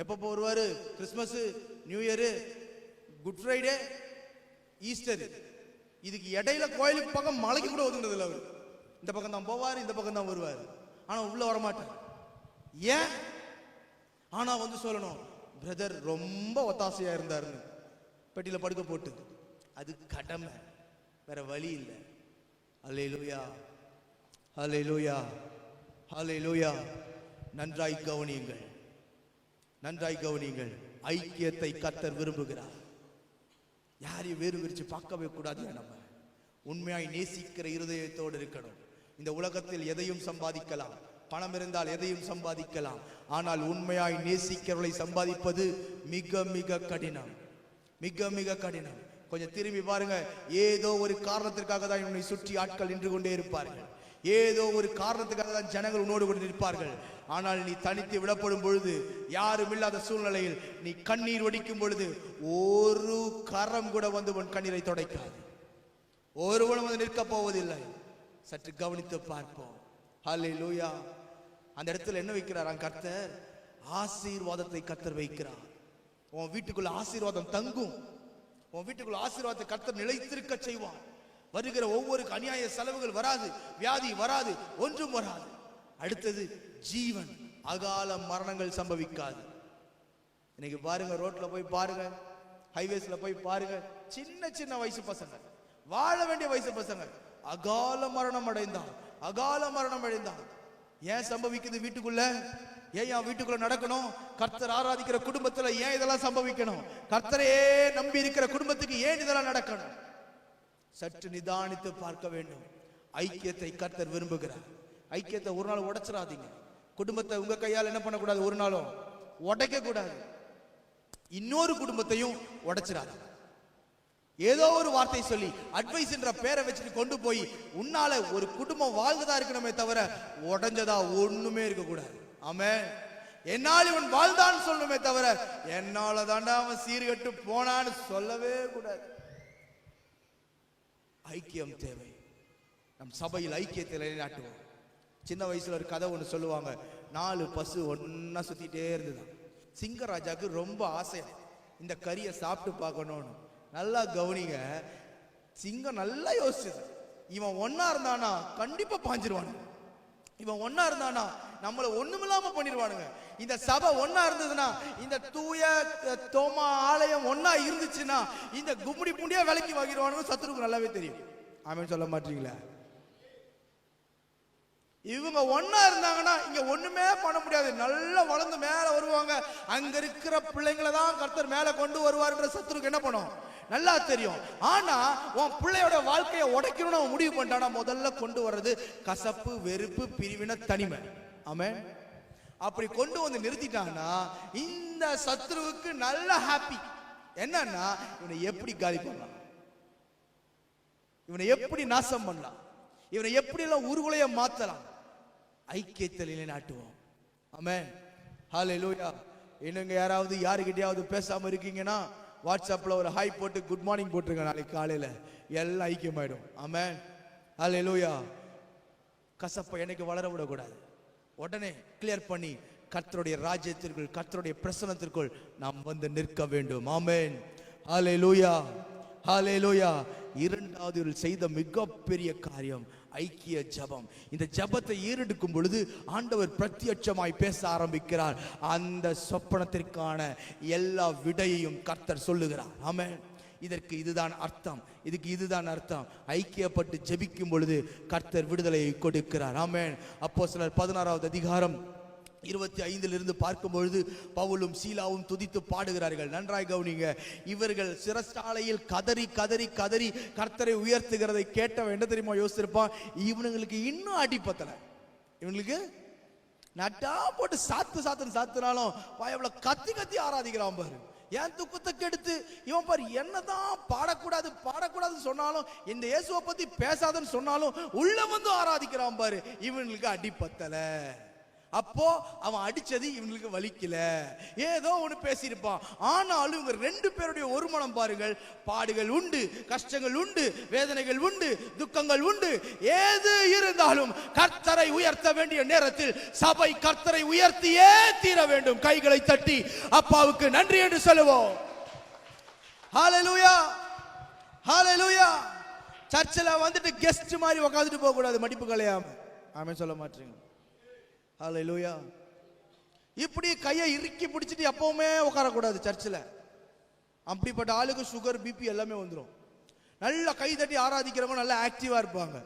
A: எப்போ வருவாரு? Christmas, new year, good Friday, Easter. இதுக்கு இடையில கோயிலுக்கு பக்கம் மலைக்கு கூட ஒதுங்கிறது இல்லை. அவர் இந்த பக்கம் தான் போவார், இந்த பக்கம் தான் வருவார், ஆனா உள்ள வரமாட்டார். ஏன்? ஆனா வந்து சொல்லணும், பிரதர் ரொம்ப ஒத்தாசையா இருந்தாருன்னு பெட்டியில படுக்க போட்டு, அது கடமை, வேற வழி இல்லை. அல்லேலூயா, அல்லேலூயா, அல்லேலூயா. நன்றாய் கவனியுங்கள், நன்றாய் கவனியுங்கள். ஐக்கியத்தை கர்த்தர் விரும்புகிறார். யாரையும் வேறு விரிச்சு பார்க்கவே கூடாது. நம்ம உண்மையாய் நேசிக்கிற இருதயத்தோடு இருக்கணும். இந்த உலகத்தில் எதையும் சம்பாதிக்கலாம், பணம் இருந்தால் எதையும் சம்பாதிக்கலாம். ஆனால் உண்மையாய் நேசிக்கிறவர்களை சம்பாதிப்பது மிக மிக கடினம், மிக மிக கடினம். கொஞ்சம் திரும்பி பாருங்க, ஏதோ ஒரு காரணத்திற்காக தான் உன்னை சுற்றி ஆட்கள் நின்று கொண்டே இருப்பார்கள், ஏதோ ஒரு காரணத்துக்காக தான் ஜனங்கள் உன்னோடு கொண்டு நிற்பார்கள். ஆனால் நீ தனித்து விடப்படும் பொழுது, யாரும் இல்லாத சூழ்நிலையில் நீ கண்ணீர் வடிக்கும் பொழுது, ஒரு கரம் கூட வந்து உன் கண்ணீரை துடைக்காது, ஒருவனும் வந்து நிற்க போவதில்லை. சற்று கவனித்து பார்ப்போம். ஹல்லேலூயா. அந்த இடத்துல என்ன வைக்கிறார் கர்த்தர்? ஆசீர்வாதத்தை கர்த்தர் வைக்கிறார். உன் வீட்டுக்குள்ள ஆசீர்வாதம் தங்கும், உன் வீட்டுக்குள்ள ஆசீர்வாதத்தை கர்த்தர் நிலைத்திருக்க செய்வான். வருகிற ஒவ்வொரு அநியாய செலவுகள் வராது, வியாதி வராது, ஒன்றும் வராது. அடுத்தது ஜீவன், அகால மரணங்கள் சம்பவிக்காது. இன்னைக்கு பாருங்க, ரோட்ல போய் பாருங்க, ஹைவேஸ்ல போய் பாருங்க, சின்ன சின்ன வயசு பசங்க, வாழ வேண்டிய வயசு பசங்க அகால மரணம் அடைந்தான், அகால மரணம் அடைந்தான். ஏன் சம்பவிக்குது? வீட்டுக்குள்ள ஏன் என் வீட்டுக்குள்ள நடக்கணும்? கர்த்தர் ஆராதிக்கிற குடும்பத்துல ஏன் இதெல்லாம் சம்பவிக்கணும்? கர்த்தரையே நம்பி இருக்கிற குடும்பத்துக்கு ஏன் இதெல்லாம் நடக்கணும்? சற்று நிதானித்து பார்க்க வேண்டும். ஐக்கியத்தை கர்த்தர் விரும்புகிறார். ஐக்கியத்தை ஒரு நாள் உடைச்சிடாதீங்க. குடும்பத்தை உங்க கையால் என்ன பண்ணக்கூடாது? ஒரு நாளும் உடைக்க கூடாது. இன்னொரு குடும்பத்தையும் உடைச்சிடாது. ஏதோ ஒரு வார்த்தை சொல்லி அட்வைஸ் என்ற பேரை வச்சுட்டு கொண்டு போய் உன்னால ஒரு குடும்பம் வாழ்ந்ததா இருக்கணுமே தவிர உடைஞ்சதா ஒண்ணுமே இருக்கக்கூடாது. ஆமென். என்னால் இவன் வாழ்ந்தான்னு சொல்லணுமே தவிர என்னால தாண்டா அவன் சீர்கட்டு போனான்னு சொல்லவே கூடாது. ஐக்கியம் தேவை. நம் சபையில் ஐக்கியத்தை நிலைநாட்டுவோம். சின்ன வயசுல ஒரு கதை ஒன்று சொல்லுவாங்க. 4 பசு ஒன்னா சுத்திட்டே இருந்துதான். சிங்கராஜாக்கு ரொம்ப ஆசை இந்த கறியை சாப்பிட்டு பார்க்கணும்னு. நல்லா கவனிங்க, சிங்கம் நல்லா யோசிச்சது. இவன் ஒன்னா இருந்தானா கண்டிப்பா பாஞ்சிருவானு, இவன் ஒன்னா இருந்தானா நம்மள ஒண்ணுமில்லாம பண்ணிடுவானுங்க. இந்த சபை ஒன்னா இருந்ததுன்னா, இந்த தூய தோமா ஆலயம் ஒன்னா இருந்துச்சுன்னா இந்த கும்முடி புண்டியா விலைக்கு வாங்கிடுவானுங்க. சத்துருக்கு நல்லாவே தெரியும். ஆமென் சொல்ல மாட்டீங்களா? இவங்க ஒன்னா இருந்தாங்கன்னா இங்க ஒண்ணுமே பண்ண முடியாது. நல்லா வளர்ந்து மேல வருவாங்க. அங்க இருக்கிற பிள்ளைங்களை தான் கர்த்தர் மேல கொண்டு வருவார்ன்ற சத்துருக்கு என்ன பண்ணும் நல்லா தெரியும். ஆனா உன் பிள்ளையோட வாழ்க்கையை உடைக்கணும்னு அவன் முடிவு பண்ணிட்டானா முதல்ல கொண்டு வர்றது கசப்பு, வெறுப்பு, பிரிவினை, தனிமை. ஆமென். அப்படி கொண்டு வந்து நிறுத்திட்டாங்கன்னா இந்த சத்துருவுக்கு நல்ல ஹாப்பி. என்னன்னா இவனை எப்படி காலி பண்ணலாம், இவனை எப்படி நாசம் பண்ணலாம், இவனை எப்படி எல்லாம் உருகுலைய மாத்தலாம், ஐக்கியத்தில் நிலைநாட்டுவோம். ஆமென். ஹல்லேலூயா. இன்னுங்க யாராவது யாருக்கிட்டையாவது பேசாம இருக்கீங்கன்னா வாட்ஸ்அப்ல ஒரு ஹாய் போட்டு குட் மார்னிங் போட்டுருங்க. நாளைக்கு காலையில எல்லாம் ஐக்கியமாயிடும். ஆமென். ஹல்லேலூயா. கசப்பை எனக்கு வளர விடக்கூடாது. உடனே கிளியர் பண்ணி கர்த்தருடைய ராஜ்யத்திற்குள், கர்த்தருடைய பிரசன்னத்திற்குள் நாம் வந்து நிற்க வேண்டும். ஆமென். ஹல்லேலூயா. ஹல்லேலூயா. இரண்டாவது செய்த மிகப்பெரிய காரியம் ஐக்கிய ஜெபம். இந்த ஜெபத்தை ஏறெடுக்கும் பொழுது ஆண்டவர் பிரத்யட்சமாய் பேச ஆரம்பிக்கிறார். அந்த சொப்பனத்திற்கான எல்லா விடையையும் கர்த்தர் சொல்லுகிறார். ஆமென். இதற்கு இதுதான் அர்த்தம், இதுக்கு இதுதான் அர்த்தம். ஐக்கியப்பட்டு ஜெபிக்கும் பொழுது கர்த்தர் விடுதலையை கொடுக்கிறார். ஆமென். அப்போஸ்தலர் 16வது அதிகாரம் 25 பார்க்கும் பொழுது பவுலும் சீலாவும் துதித்து பாடுகிறார்கள். நன்றாய் கவனிங்க. இவர்கள் சிறைச்சாலையில் கதறி கதறி கதறி கர்த்தரை உயர்த்துகிறதை கேட்டவன் என்ன தெரியுமா யோசிச்சிருப்பான், இவனுங்களுக்கு இன்னும் அடிப்பத்தல, இவங்களுக்கு நட்டா போட்டு சாத்துனாலும் எவ்வளவு கத்தி கத்தி ஆராதிக்கிறான் பாரு. என் துக்கத்தை கெடுத்து இவன் பாரு என்னதான் பாடக்கூடாது சொன்னாலும், இந்த இயேசுவை பத்தி பேசாதன்னு சொன்னாலும் உள்ள வந்து ஆராதிக்கிறான் பாரு. இவனுக்கு அடிப்பத்தல. அப்போ அவன் அடிச்சது இவங்களுக்கு வலிக்கல, ஏதோ ஒண்ணு பேசியிருப்பான். ஆனாலும் இவங்க ரெண்டு பேருடைய ஒரு மனம் பாருங்கள். பாடுகள் உண்டு, கஷ்டங்கள் உண்டு, வேதனைகள் உண்டு, துக்கங்கள் உண்டு. ஏது இருந்தாலும் கர்த்தரை உயர்த்த வேண்டிய நேரத்தில் சபை கர்த்தரை உயர்த்தியே தீர வேண்டும். கைகளை தட்டி அப்பாவுக்கு நன்றி என்று சொல்லுவோம். ஹல்லேலூயா. ஹல்லேலூயா. சர்ச்சில் வந்துட்டு கெஸ்ட் மாதிரி உட்காந்துட்டு போக கூடாது, மடிப்பு கலையாம. ஆமென் சொல்ல மாட்டீங்க. ஹல்லேலூயா. இப்படி கையை இறுக்கி பிடிச்சிட்டு எப்பவுமே உட்காரக்கூடாது சர்ச்சில். அப்படிப்பட்ட ஆளுக்கு சுகர், பிபி எல்லாமே வந்துடும். நல்லா கை தட்டி ஆராதிக்கிறவங்க நல்லா ஆக்டிவா இருப்பாங்க.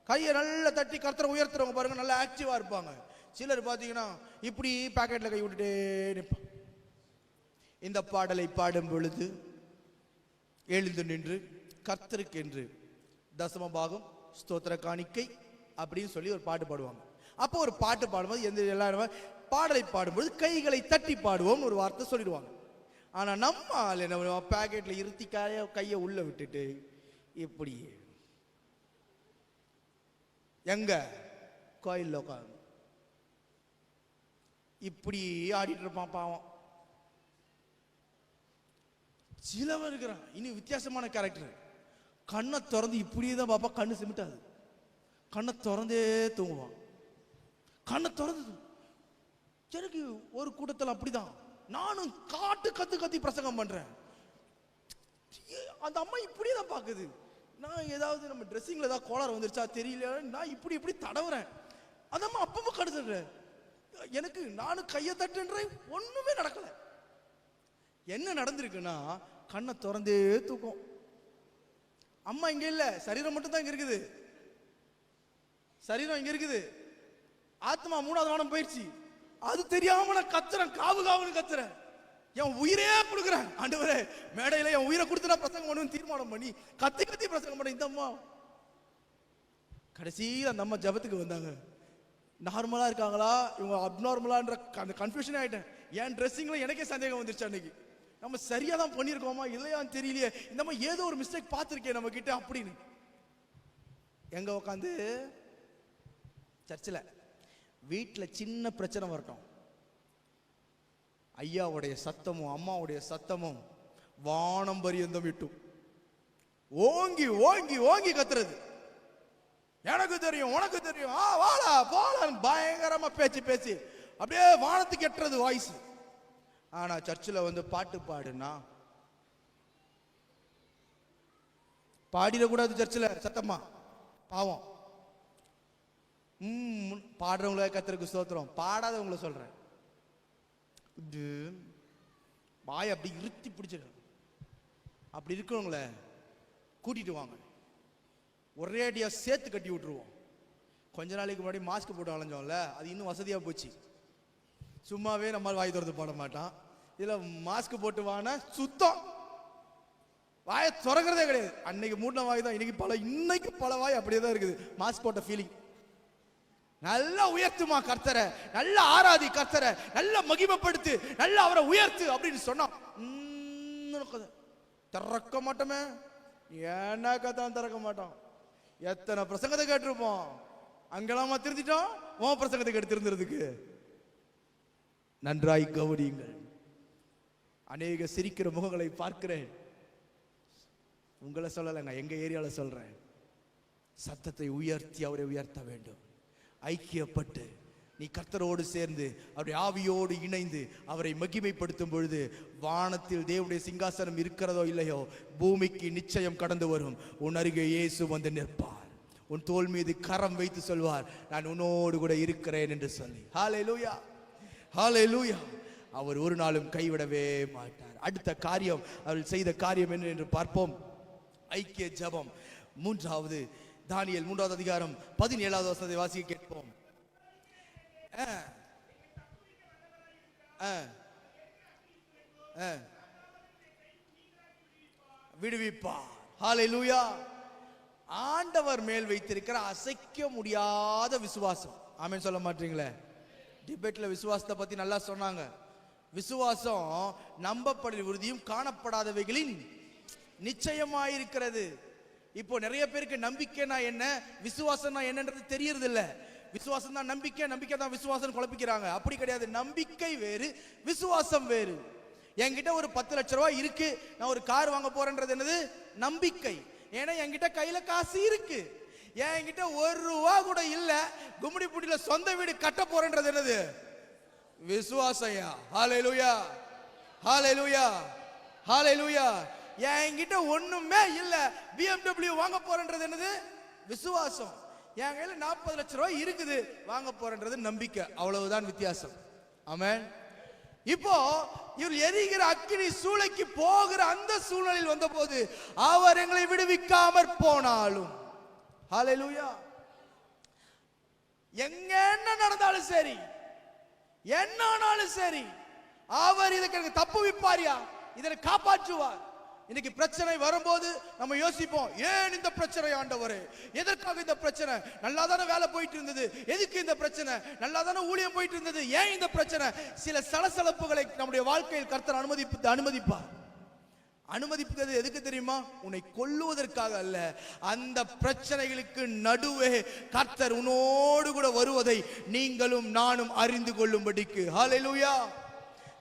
A: கையை நல்லா தட்டி கர்த்தரை உயர்த்துறவங்க பாருங்க நல்லா ஆக்டிவா இருப்பாங்க. சிலர் பார்த்தீங்கன்னா இப்படி பாக்கெட்ல கை விட்டுட்டே நிற்பாங்க. இந்த பாடலை பாடும் பொழுது எழுந்து நின்று கர்த்தருக்கு என்று தசம பாகம் ஸ்தோத்திர காணிக்கை அப்படின்னு சொல்லி ஒரு பாட்டு பாடுவாங்க. அப்போ ஒரு பாட்டு பாடும்போது எல்லாரும் பாடலை பாடும்போது கைகளை தட்டி பாடுவோம் ஒரு வார்த்தை சொல்லிடுவாங்க. ஆனா நம்ம ஆள் என்ன பாக்கெட்ல இருத்தி கையை உள்ள விட்டுட்டு இப்படி எங்க கோயில்ல உட்காந்து இப்படி ஆடிட்டு இருப்பான் பாவம். சிலவன் இருக்கிறான் இனி வித்தியாசமான கேரக்டர். கண்ணை திறந்து இப்படியே தான் பாப்பா, கண்ணு சிமிட்டாது, கண்ணை திறந்தே தூங்குவான். கண்ணை திறந்து எனக்கு ஒரு கூட்டத்தில் அப்படிதான் நானும் கத்தி பிரசங்கம் பண்றேன். அந்த அம்மா இப்படியே தான் பாக்குது. நான் ஏதாவது நம்ம ட்ரெஸ்ஸிங்ல ஏதாவது கோளாறு வந்துருச்சா தெரியல, நான் இப்படி தடவுறேன். அந்த அம்மா அப்பவும் கடுத்துடுறேன். எனக்கு நானும் கையை தட்டுன்றேன், ஒண்ணுமே நடக்கல. என்ன நடந்திருக்குன்னா கண்ணை திறந்தே தூக்கம். அம்மா இங்க இல்ல, சரீரம் மட்டும் தான் இங்க இருக்குது. சரீரம் இங்க இருக்குது, ஆத்மா மூணாவது வானம் போயிடுச்சு. அது தெரியாம நான் கத்துறேன், காவுன்னு கத்துறேன். என் உயிரே கொடுக்குறேன். ஆண்டவரே மேடையில என் உயிரை கொடுத்து நான் பிரசங்கம் பண்ணுவேன் தீர்மானம் பண்ணி கத்தி பிரசங்கம் பண்ண. இந்த அம்மா கடைசியில் அந்த அம்மா ஜபத்துக்கு வந்தாங்க. நார்மலா இருக்காங்களா இவங்க அப்நார்மலான்ற அந்த கன்ஃபியூஷனே ஆயிட்டேன். என் ட்ரெஸ்ஸிங்ல எனக்கே சந்தேகம் வந்துருச்சு. அன்னைக்கு நம்ம சரியா தான் பண்ணியிருக்கோமா இல்லையான்னு தெரியலையே, இந்த அம்மா ஏதோ ஒரு மிஸ்டேக் பார்த்துருக்கேன் நம்ம கிட்ட அப்படின்னு. எங்க உட்காந்து சர்ச்சில் வீட்டில் சின்ன பிரச்சனை வரட்டும், ஐயாவுடைய சத்தமும் அம்மாவுடைய சத்தமும் வானம் பரியந்தம் விட்டும் ஓங்கி ஓங்கி ஓங்கி கத்துறது. எனக்கு தெரியும் உனக்கு தெரியும், வாடா போலான்னு பயங்கரமா பேசி அப்படியே வானத்துக்கு எட்டுறது வாய்ஸ். ஆனா சர்ச்சில் வந்து பாட்டு பாடுனா பாடிடக்கூடாது சர்ச்சில் சத்தமா, பாவம். பாடுறவங்கள கர்த்தருக்கு ஸ்தோத்திரம், பாடாதவங்கள சொல்றேன். வாய் அப்படி இருத்தி பிடிச்சிடும். அப்படி இருக்கிறவங்கள கூட்டிட்டு வாங்க, ஒரே அடியா சேர்த்து கட்டி விட்டுருவோம். கொஞ்ச நாளைக்கு முன்னாடி மாஸ்க் போட்டு அலைஞ்சோம்ல, அது இன்னும் வசதியாக போச்சு. சும்மாவே நம்மால் வாய் திறந்து போட மாட்டான், இதில் மாஸ்க் போட்டு வானா சுத்தம் வாயை திறக்கிறதே கிடையாது. அன்னைக்கு மூட்டின வாய் தான் இன்னைக்கு பல வாய் அப்படியே தான் இருக்குது. மாஸ்க் போட்ட ஃபீலிங். நல்லா உயர்த்துமா கர்த்தரை, நல்லா ஆராதி கர்த்தரை, நல்லா மகிமைப்படுத்து, நல்லா அவரை உயர்த்து அப்படின்னு சொன்னா திறக்க மாட்டோமே. ஏன்னாக்கா தான் திறக்க மாட்டோம். எத்தனை பிரசங்கத்தை கேட்டிருப்போம், அங்கெல்லாமா திருந்திட்டோம். உன் பிரசங்கத்தை கேட்டு திருந்துறதுக்கு நன்றாய் கவனியுங்கள். அநேக சிரிக்கிற முகங்களை பார்க்கிறேன். உங்களை சொல்லலைங்க, எங்க ஏரியாவில் சொல்றேன். சத்தத்தை உயர்த்தி அவரை உயர்த்த வேண்டும். ஐக்கியப்பட்டு நீ கர்த்தரோடு சேர்ந்து அவருடைய ஆவியோடு இணைந்து அவரை மகிமைப்படுத்தும் பொழுது வானத்தில் தேவனுடைய சிங்காசனம் இருக்கிறதோ இல்லையோ, பூமிக்கு நிச்சயம் கடந்து வரும். உன் அருகே இயேசு வந்து நிற்பார். உன் தோள் மீது கரம் வைத்து சொல்வார், நான் உன்னோடு கூட இருக்கிறேன் என்று சொல்லி. ஹல்லேலூயா, ஹல்லேலூயா. அவர் ஒரு நாளும் கைவிடவே மாட்டார். அடுத்த காரியம், அவர் செய்த காரியம் என்ன என்று பார்ப்போம். ஐக்கிய ஜெபம். மூன்றாவது, தானியேல் 3வது அதிகாரம் 17வது வசனத்தை வாசிக்க கேட்போம். விடுவிப்பார். ஹல்லேலூயா. ஆண்டவர் மேல் வைத்திருக்கிற அசைக்க முடியாத விசுவாசம். ஆமென் சொல்ல மாட்டீங்களே? டிபேட்ல விசுவாசத்தை பத்தி நல்லா சொன்னாங்க. விசுவாசம் நம்பப்படும் உறுதியும் காணப்படாதவைகளின் நிச்சயமாயிருக்கிறது. இப்போ நிறைய பேருக்கு நம்பிக்கைனா என்ன, விசுவாசம்னா என்னன்றது தெரியறது இல்ல. விசுவாசம் தான் நம்பிக்கை, நம்பிக்கை தான் விசுவாசம் குழப்பிக்கிறாங்க. அப்படி கிடையாது. நம்பிக்கை வேறு, விசுவாசம் வேறு. என்கிட்ட ஒரு 10 லட்சம் ரூபாய் இருக்கு, நான் ஒரு கார் வாங்க போறேன்றது என்னது? நம்பிக்கை. ஏன்னா என்கிட்ட கையில காசு இருக்கு. என்கிட்ட 1 ரூபா கூட இல்ல, கும்மிடிப்பூண்டியில சொந்த வீடு கட்ட போறேன்றது என்னது? விசுவாசம்யா. ஹல்லேலூயா, ஹல்லேலூயா, ஹல்லேலூயா. என்கிட்ட ஒண்ணுமே இல்ல, BMW வாங்க போறேன்றது என்னது? விசுவாசம். என் கையில 40 லட்சம் ரூபாய் இருக்குது, வாங்க போறேன்றது நம்பிக்கை. அவ்வளவுதான் வித்தியாசம். ஆமென். இப்போ இவர் எரிகிற அக்கினி சூளைக்கு போகிற அந்த சூழ்நிலையில் வந்த போது அவர் எங்களை விடுவிக்காமற் போனாலும், ஹல்லேலூயா, எங்க என்ன நடந்தாலும் சரி, என்ன ஆனாலும் சரி, அவர் இதற்கு தப்புவிப்பாரியா, இதனை காப்பாற்றுவார். இன்னைக்கு பிரச்சனை வரும்போது நம்ம யோசிப்போம், ஏன் இந்த பிரச்சனை ஆண்டவரே, எதற்காக இந்த பிரச்சனை? நல்லா தானே வேலை போயிட்டு இருந்தது, எதுக்கு இந்த பிரச்சனை? நல்லா தானே ஊழியம் போயிட்டு இருந்தது, ஏன் இந்த பிரச்சனை? சில சலசலப்புகளை நம்முடைய வாழ்க்கையில் கர்த்தர் அனுமதிப்பது எதுக்கு தெரியுமா? உன்னை கொல்லுவதற்காக அல்ல. அந்த பிரச்சனைகளுக்கு நடுவே கர்த்தர் உன்னோடு கூட வருவதை நீங்களும் நானும் அறிந்து கொள்ளும்படிக்கு. ஹல்லேலூயா.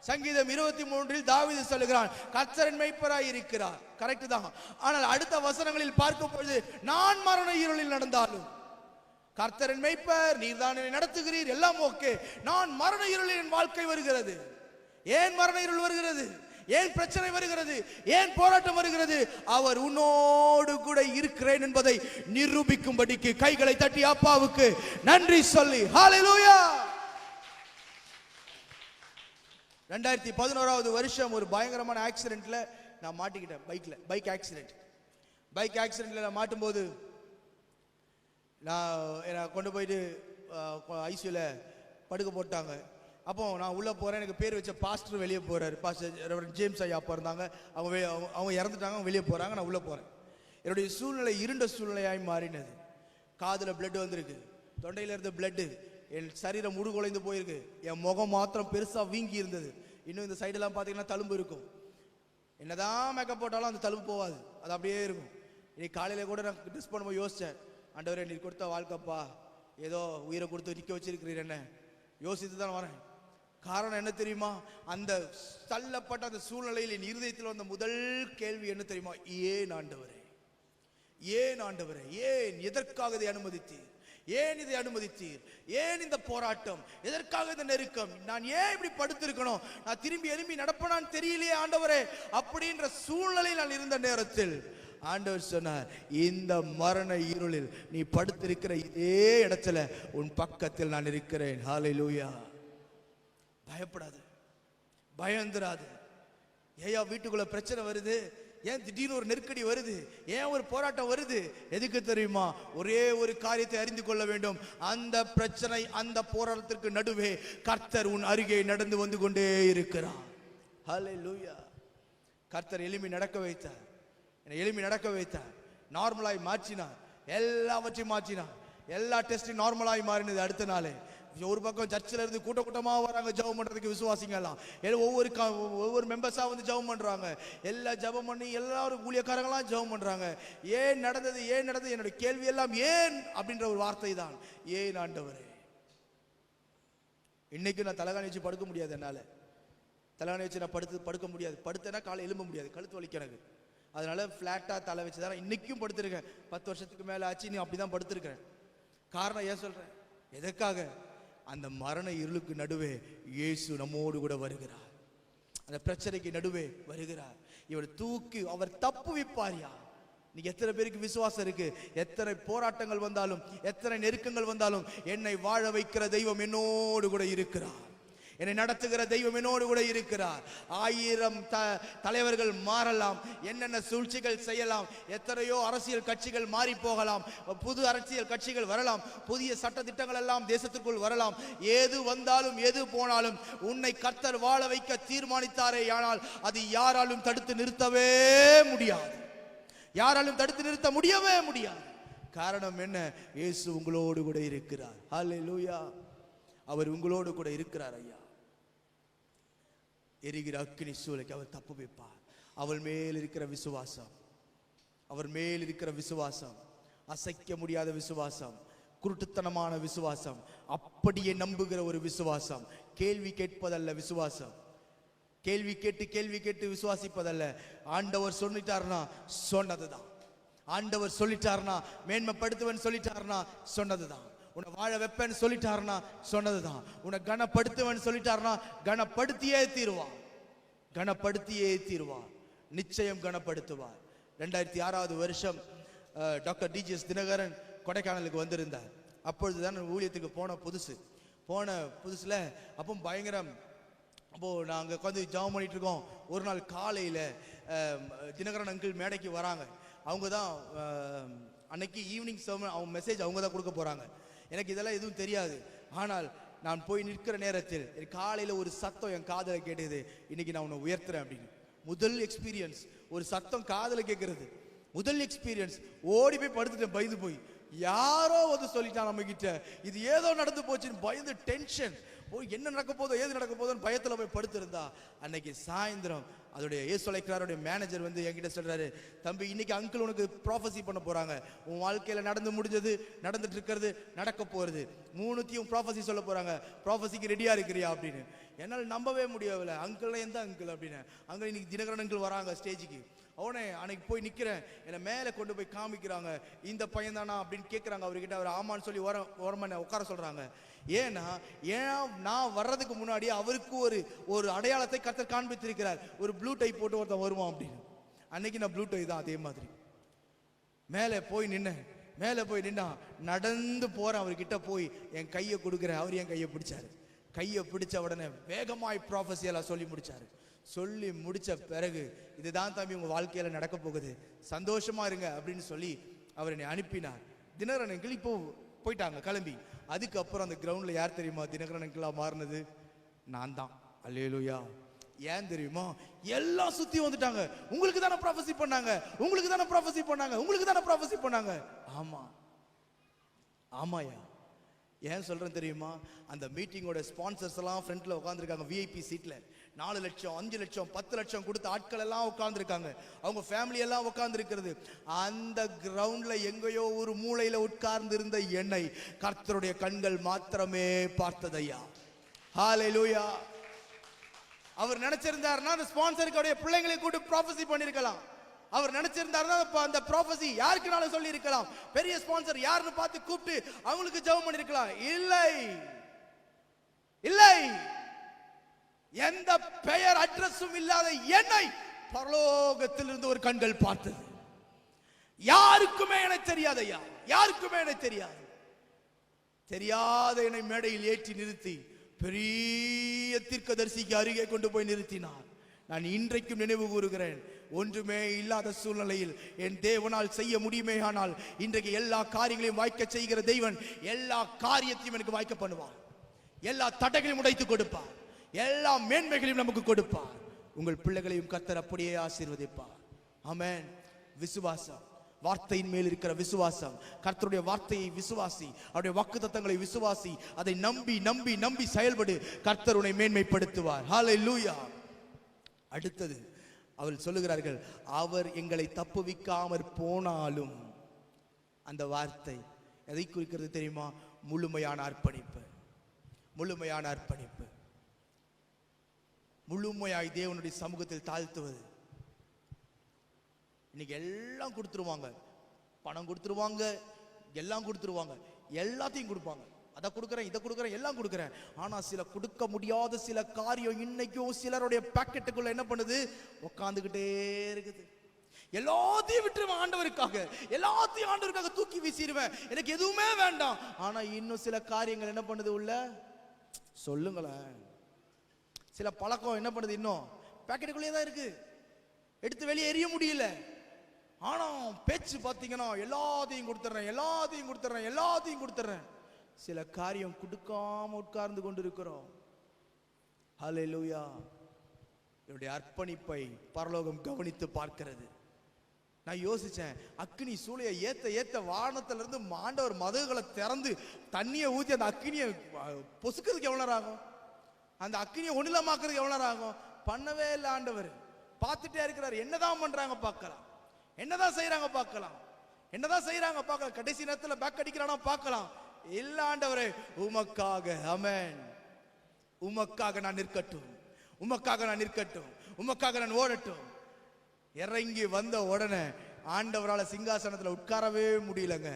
A: சங்கீதம் 23 தாவீது சொல்லுகிறான், கர்த்தர் மேய்ப்பராய் இருக்கிறார். கரெக்ட் தான். ஆனால் அடுத்த வசனங்களில் பார்க்கும் பொழுது, நான் மரண இருளில் நடந்தாலும் கர்த்தர் மேய்ப்பர், நீர்தான் என்னை நடத்துகிறீர், எல்லாம் ஓகே. நான் மரண இருளில் என் வாழ்க்கை வருகிறது. ஏன் மரண இருள் வருகிறது? ஏன் பிரச்சனை வருகிறது? ஏன் போராட்டம் வருகிறது? அவர் உன்னோடு கூட இருக்கிறேன் என்பதை நிரூபிக்கும்படிக்கு கைகளை தட்டி அப்பாவுக்கு நன்றி சொல்லி ஹல்லேலூயா. 2011வது வருஷம் ஒரு பயங்கரமான ஆக்சிடென்ட்ல நான் மாட்டிக்கிட்டேன். பைக் ஆக்சிடென்ட்ல நான் மாட்டும்போது நான் கொண்டு போயிட்டு ஐசியூல படுக்க போட்டாங்க. அப்போ நான் உள்ள போறேன். எனக்கு பேர் வச்ச பாஸ்டர் வெளியே போறாரு. பாஸ்டர் ரெவரண்ட் ஜேம்ஸ் ஐயா அப்பா இருந்தாங்க. அவங்க இறந்துட்டாங்க, அவங்க வெளியே போறாங்க. நான் உள்ள போறேன். என்னுடைய சூழ்நிலை இருண்ட சூழ்நிலையாய் மாறினது. காதுல பிளட் வந்திருக்கு, தொண்டையில இருந்த பிளட், என் சரீரம் முடுகுலைந்து போயிருக்கு. என் முகம் மாத்திரம் பெருசா வீங்கி இருந்தது. இன்னும் இந்த சைடெல்லாம் பார்த்தீங்கன்னா தழும்பு இருக்கும். என்னதான் மேக்கப் போட்டாலும் அந்த தழும்பு போகாது, அது அப்படியே இருக்கும். இன்னைக்கு காலையில கூட நான் ட்ரெஸ் பண்ணும்போது யோசிச்சேன், ஆண்டவரே நீ கொடுத்த வாழ்க்கைப்பா, ஏதோ உயிரை கொடுத்து நிற்க வச்சிருக்கிறீர் என்ன யோசித்து தான் வரேன். காரணம் என்ன தெரியுமா? அந்த தள்ளப்பட்ட அந்த சூழ்நிலையில் என் இருதயத்தில் வந்த முதல் கேள்வி என்ன தெரியுமா? ஏன் ஆண்டவரே, ஏன் ஆண்டவரே, ஏன், எதற்காக இதை அனுமதித்தீர்? ஏன் இதை அனுமதித்தீர்? ஏன் இந்த போராட்டம்? எதற்காக இந்த நெருக்கம்? நான் ஏன் இப்படி படுத்திருக்கணும்? நான் திரும்பி எழும்பி நடப்பனான்னு தெரியலையே ஆண்டவரே அப்படின்ற சூழ்நிலையில் நான் இருந்த நேரத்தில் ஆண்டவர் சொன்னார், இந்த மரண இருளில் நீ படுத்திருக்கிற இதே இடத்துல உன் பக்கத்தில் நான் இருக்கிறேன். ஹல்லேலூயா. பயப்படாது, பயந்துராது. ஏயா வீட்டுக்குள்ள பிரச்சனை வருது, ஏன் திடீர்னு ஒரு நெருக்கடி வருது, ஏன் ஒரு போராட்டம் வருது? எதுக்கு தெரியுமா? ஒரே ஒரு காரியத்தை அறிந்து கொள்ள வேண்டும். அந்த பிரச்சனை, அந்த போராட்டத்திற்கு நடுவே கர்த்தர் உன் அருகே நடந்து வந்து கொண்டே இருக்கிறார். ஹல்லேலூயா. கர்த்தர் எளிமை நடக்க வைத்தார், என்னை எளிமை நடக்க வைத்தார், நார்மலாய் மாற்றினார், எல்லாவற்றையும் மாற்றினார். எல்லா டெஸ்டும் நார்மலாய் மாறினது. அடுத்த நாளே ஒரு பக்கம் சர்ச்சில் இருந்து கூட்டமாக வராங்க ஜெபம் பண்றதுக்கு விசுவாசிங்க எல்லாம். ஒவ்வொரு மெம்பர்ஸா வந்து ஜெபம் பண்றாங்க. எல்லா ஜெபம் பண்ணி எல்லாரும் ஊழியக்காரங்களாம் ஜெபம் பண்றாங்க. ஏன் நடந்தது, ஏன் நடந்தது? என்னுடைய கேள்வி எல்லாம் ஏன் அப்படின்ற ஒரு வார்த்தை தான். ஏன் ஆண்டவரே? இன்னைக்கு நான் தலைகாணி வச்சு படுக்க முடியாது, என்னால தலைகாணி வச்சு நான் படுக்க முடியாது. படுத்தேன்னா காலை எழும்ப முடியாது, கழுத்து வலிக்க எனக்கு. அதனால பிளாட்டா தலை வச்சு தான் இன்னைக்கும் படுத்திருக்கேன். 10 வருஷத்துக்கு மேல ஆச்சு, நீ அப்படிதான் படுத்திருக்கிறேன். காரணம் ஏன் சொல்றேன்? எதற்காக? அந்த மரண இருளுக்கு நடுவே இயேசு நம்மோடு கூட வருகிறார். அந்த பிரச்சனைக்கு நடுவே வருகிறார். இவர் தூக்கி அவர் தப்புவிப்பாரியா? நீங்க எத்தனை பேருக்கு விசுவாசம் இருக்கு? எத்தனை போராட்டங்கள் வந்தாலும், எத்தனை நெருக்கங்கள் வந்தாலும், என்னை வாழ வைக்கிற தெய்வம் என்னோடு கூட இருக்கிறார், என்னை நடத்துகிற தெய்வம் என்னோடு கூட இருக்கிறார். 1000 தலைவர்கள் மாறலாம், என்னென்ன சூழ்ச்சிகள் செய்யலாம், எத்தனையோ அரசியல் கட்சிகள் மாறி போகலாம், புது அரசியல் கட்சிகள் வரலாம், புதிய சட்ட திட்டங்கள் எல்லாம் தேசத்திற்குள் வரலாம். எது வந்தாலும் எது போனாலும் உன்னை கர்த்தர் வாழ வைக்க தீர்மானித்தாரே ஆனால் அது யாராலும் தடுத்து நிறுத்தவே முடியாது. யாராலும் தடுத்து நிறுத்த முடியவே முடியாது. காரணம் என்ன? இயேசு உங்களோடு கூட இருக்கிறார். ஹல்லேலூயா. அவர் உங்களோடு கூட இருக்கிறார். ஐயா, எரிகிற அக்கினி சூளைக்கு அவர் தப்பு வைப்பார். அவள் மேல் இருக்கிற விசுவாசம், அவர் மேல் இருக்கிற விசுவாசம், அசைக்க முடியாத விசுவாசம், குருட்டுத்தனமான விசுவாசம், அப்படியே நம்புகிற ஒரு விசுவாசம், கேள்வி கேட்பதல்ல விசுவாசம், கேள்வி கேட்டு விசுவாசிப்பதல்ல. ஆண்டவர் சொல்லிட்டார்னா சொன்னதுதான். ஆண்டவர் சொல்லிட்டார்னா, மேன்மைப்படுத்துவன் சொல்லிட்டார்னா சொன்னதுதான். உன்னை வாழ வைப்பேன்னு சொல்லிட்டாருன்னா சொன்னதுதான். உன்னை கனப்படுத்துவன் சொல்லிட்டாருன்னா கனப்படுத்தியே தீருவான், கனப்படுத்தியே தீருவான், நிச்சயம் கனப்படுத்துவார். 2006வது வருஷம் டாக்டர் டிஜிஎஸ் தினகரன் கொடைக்கானலுக்கு வந்திருந்தார். அப்பொழுதுதான் ஊழியத்துக்கு போன புதுசுல அப்போ பயங்கரம். அப்போ நாங்கள் உட்காந்து ஜெபம் பண்ணிட்டு இருக்கோம். ஒரு நாள் காலையில் தினகரன் அங்கிள் மேடைக்கு வராங்க. அவங்க தான் அன்னைக்கு ஈவினிங் சர்மன், அவங்க மெசேஜ் அவங்க தான் கொடுக்க போறாங்க. எனக்கு இதெல்லாம் எதுவும் தெரியாது. ஆனால் நான் போய் நிற்கிற நேரத்தில் காலையில் ஒரு சத்தம் என் காதலை கேட்டது, இன்னைக்கு நான் உன்னை உயர்த்துறேன் அப்படின்னு. முதல் எக்ஸ்பீரியன்ஸ், ஒரு சத்தம் காதலை கேட்கறது, முதல் எக்ஸ்பீரியன்ஸ். ஓடி போய் படுத்துட்டேன், பயந்து போய். யாரோ வந்து சொல்லிட்டான் நம்ம கிட்ட, இது ஏதோ நடந்து போச்சுன்னு பயந்து டென்ஷன். என்ன நடக்க போதோ, ஏது நடக்க போதோன்னு பயத்துல போய் படுத்திருந்தா. அன்னைக்கு சாயந்தரம் அதோடைய ஏசோலைக்கிறாருடைய மேனேஜர் வந்து என்கிட்ட சொல்றாரு, தம்பி இன்னைக்கு அங்கிள் உனக்கு ப்ராஃபஸி பண்ண போறாங்க. உன் வாழ்க்கையில நடந்து முடிஞ்சது, நடந்துட்டு இருக்கிறது, நடக்க போறது, 3த்தையும் ப்ராஃபஸி சொல்ல போறாங்க. ப்ராஃபஸிக்கு ரெடியா இருக்கிறியா அப்படின்னு. என்னால் நம்பவே முடியவில்லை. அங்கிள் எந்த அங்கிள் அப்படின்னு. அங்கே இன்னைக்கு தினகரன் அங்கிள் வராங்க ஸ்டேஜுக்கு. அவனே அன்னைக்கு போய் நிற்கிறேன், என்னை மேலே கொண்டு போய் காமிக்கிறாங்க. இந்த பையன் தானா அப்படின்னு கேட்குறாங்க அவர்கிட்ட. அவர் ஆமான்னு சொல்லி ஓரமா உட்கார சொல்றாங்க. ஏன்னா நான் வர்றதுக்கு முன்னாடி அவருக்கு ஒரு அடையாளத்தை கர்த்தர் காண்பித்திருக்கிறார். ஒரு ப்ளூ டை போட்டு ஒருத்தன் வருவான் அப்படின்னு. அன்னைக்கு நான் ப்ளூ டை தான். அதே மாதிரி மேலே போய் நின்னா நடந்து போறேன். அவர்கிட்ட போய் என் கையை கொடுக்குறேன். அவர் என் கையை பிடிச்சாரு. கையை பிடிச்ச உடனே வேகமாய் ப்ராஃபஸி எல்லாம் சொல்லி முடிச்சாரு. சொல்லி முடிச்ச பிறகு, இதுதான் தம்பி உங்க வாழ்க்கையில நடக்க போகுது, சந்தோஷமா இருங்க அப்படின்னு சொல்லி அவர் என்னை அனுப்பினார். தினகரன் அங்கிள் இப்போ போயிட்டாங்க கிளம்பி. அதுக்கப்புறம் அந்த கிரவுண்ட்ல யார் தெரியுமா தினகரன் அங்கிளா மாறினது? நான் தான். அல்லேலூயா. ஏன் தெரியுமா? எல்லாம் சுத்தி வந்துட்டாங்க. உங்களுக்கு தானே ப்ராஃபஸி பண்ணாங்க, உங்களுக்கு தானே ப்ராஃபஸி பண்ணாங்க, உங்களுக்கு தானே ப்ராஃபஸி பண்ணாங்க. ஆமா ஆமாயா. ஏன் சொல்றேன் தெரியுமா? அந்த மீட்டிங்கோட ஸ்பான்சர்ஸ் எல்லாம் ஃப்ரண்ட்ல உட்காந்துருக்காங்க, விஐபி சீட்ல. 4 லட்சம் 5 லட்சம் 10 லட்சம் கொடுத்த ஆட்கள் எல்லாம் உட்கார்ந்துருக்காங்க. அவங்க ஃபேமிலி எல்லாம் உட்கார்ந்து இருக்கிறது. அந்த கிரவுண்ட்ல எங்கேயோ ஒரு மூலையில உட்கார்ந்து இருந்த என்னை கர்த்தருடைய கண்கள் மாத்திரமே பார்த்ததையா. ஹல்லேலூயா. அவர் நினைச்சிருந்தாருன்னா அந்த ஸ்பான்சருக்கு அவருடைய பிள்ளைங்களை கூட்டு ப்ராஃபஸி பண்ணிருக்கலாம். அவர் நினைச்சிருந்தாருன்னா அந்த ப்ராஃபஸி யாருக்குனாலும் சொல்லி இருக்கலாம். பெரிய ஸ்பான்சர் யாருன்னு பார்த்து கூப்பிட்டு அவங்களுக்கு ஜெபம் பண்ணிருக்கலாம். இல்லை, எந்த பெயர் அட்ரஸும் இல்லாத என்னை பரலோகத்திலிருந்து ஒரு கண்கள் பார்த்தது. யாருக்குமே எனக்கு தெரியாது ஐயா, யாருக்குமே எனக்கு தெரியாது. தெரியாத என்னை மேடையில் ஏற்றி நிறுத்தி பெரிய தீர்க்கதரிசிக்கு அருகே கொண்டு போய் நிறுத்தினார். நான் இன்றைக்கும் நினைவு கூறுகிறேன். ஒன்றுமே இல்லாத சூழ்நிலையில் என் தேவனால் செய்ய முடியுமே, ஆனால் இன்றைக்கு எல்லா காரியங்களையும் வாய்க்க செய்கிற தெய்வன் எல்லா காரியத்தையும் எனக்கு வாய்க்க பண்ணுவார். எல்லா தடைகளையும் உடைத்து கொடுப்பார். எல்லா மேன்மைகளையும் நமக்கு கொடுப்பார். உங்கள் பிள்ளைகளையும் கர்த்தர் அப்படியே ஆசீர்வதிப்பார். ஆமென். விசுவாசம், வார்த்தையின் மேல் இருக்கிற விசுவாசம், கர்த்தருடைய வார்த்தையை விசுவாசி, அவருடைய வாக்குத்தத்தங்களை விசுவாசி, அதை நம்பி நம்பி நம்பி செயல்படு. கர்த்தர் உன்னை மேன்மைப்படுத்துவார். ஹல்லேலூயா. அடுத்தது அவர்கள் சொல்லுகிறார்கள், அவர் எங்களை தப்புவிக்காமற் போனாலும். அந்த வார்த்தை எதை குறிக்கிறது தெரியுமா? முழுமையான அர்ப்பணிப்பு. முழுமையான அர்ப்பணிப்பு, முழுமையாய் தேவனுடைய சமூகத்தில் தாழ்த்துவது. இன்னைக்கு எல்லாம் கொடுத்துருவாங்க, பணம் கொடுத்துருவாங்க, எல்லாம் கொடுத்துருவாங்க, எல்லாத்தையும் கொடுப்பாங்க. அதை கொடுக்குறேன், இதை கொடுக்குறேன், எல்லாம் கொடுக்குறேன். ஆனா சில கொடுக்க முடியாத சில காரியம் இன்னைக்கும் சிலருடைய பாக்கெட்டுக்குள்ள என்ன பண்ணுது? உட்காந்துக்கிட்டே இருக்குது. எல்லாத்தையும் விட்டுருவேன் ஆண்டவருக்காக, எல்லாத்தையும் ஆண்டவருக்காக தூக்கி வீசிடுவேன், எனக்கு எதுவுமே வேண்டாம். ஆனா இன்னும் சில காரியங்கள் என்ன பண்ணுது உள்ள? சொல்லுங்களேன். சில பழக்கம் என்ன பண்ணுது? இன்னும் பாக்கெட்டுக்குள்ளே தான் இருக்கு, எடுத்து வெளியே எறிய முடியல. ஆனா பேச்சு பார்த்தீங்கன்னா எல்லாத்தையும் கொடுத்துறேன், எல்லாத்தையும் கொடுத்துறேன், எல்லாத்தையும் கொடுத்துறேன். சில காரியம் கொடுக்காம உட்கார்ந்து கொண்டிருக்கிறோம். ஹல்லேலூயா. என்னுடைய அர்ப்பணிப்பை பரலோகம் கவனித்து பார்க்கிறது. நான் யோசிச்சேன், அக்கினி சூளையை ஏத்த ஏத்த வானத்துல இருந்து ஆண்டவர் மதகுகளை திறந்து தண்ணியை ஊற்றி அந்த அக்கினியை பொசுக்கிறதுக்கு எவ்வளவு நேரம் ஆகும்? அந்த அக்கினியை ஒண்ணுலமாக்குறதுக்கு எவ்வளவு நேரம் ஆகும்? பண்ணவே இல்லை ஆண்டவர். பார்த்துட்டே இருக்கிறார். என்னதான் பண்றாங்க பார்க்கலாம், என்னதான் செய்யறாங்க பார்க்கலாம், என்னதான் செய்யறாங்க பார்க்கலாம். கடைசி நேரத்தில் பேக் அடிக்கிறானா பார்க்கலாம். இல்ல ஆண்டவரே, உமக்காக, ஆமென், உமக்காக நான் நிற்கட்டும், உமக்காக நான் நிற்கட்டும், உமக்காக நான் ஓடட்டும். இறங்கி வந்த உடனே ஆண்டவரால் சிங்காசனத்தில் உட்காரவே முடியலங்க.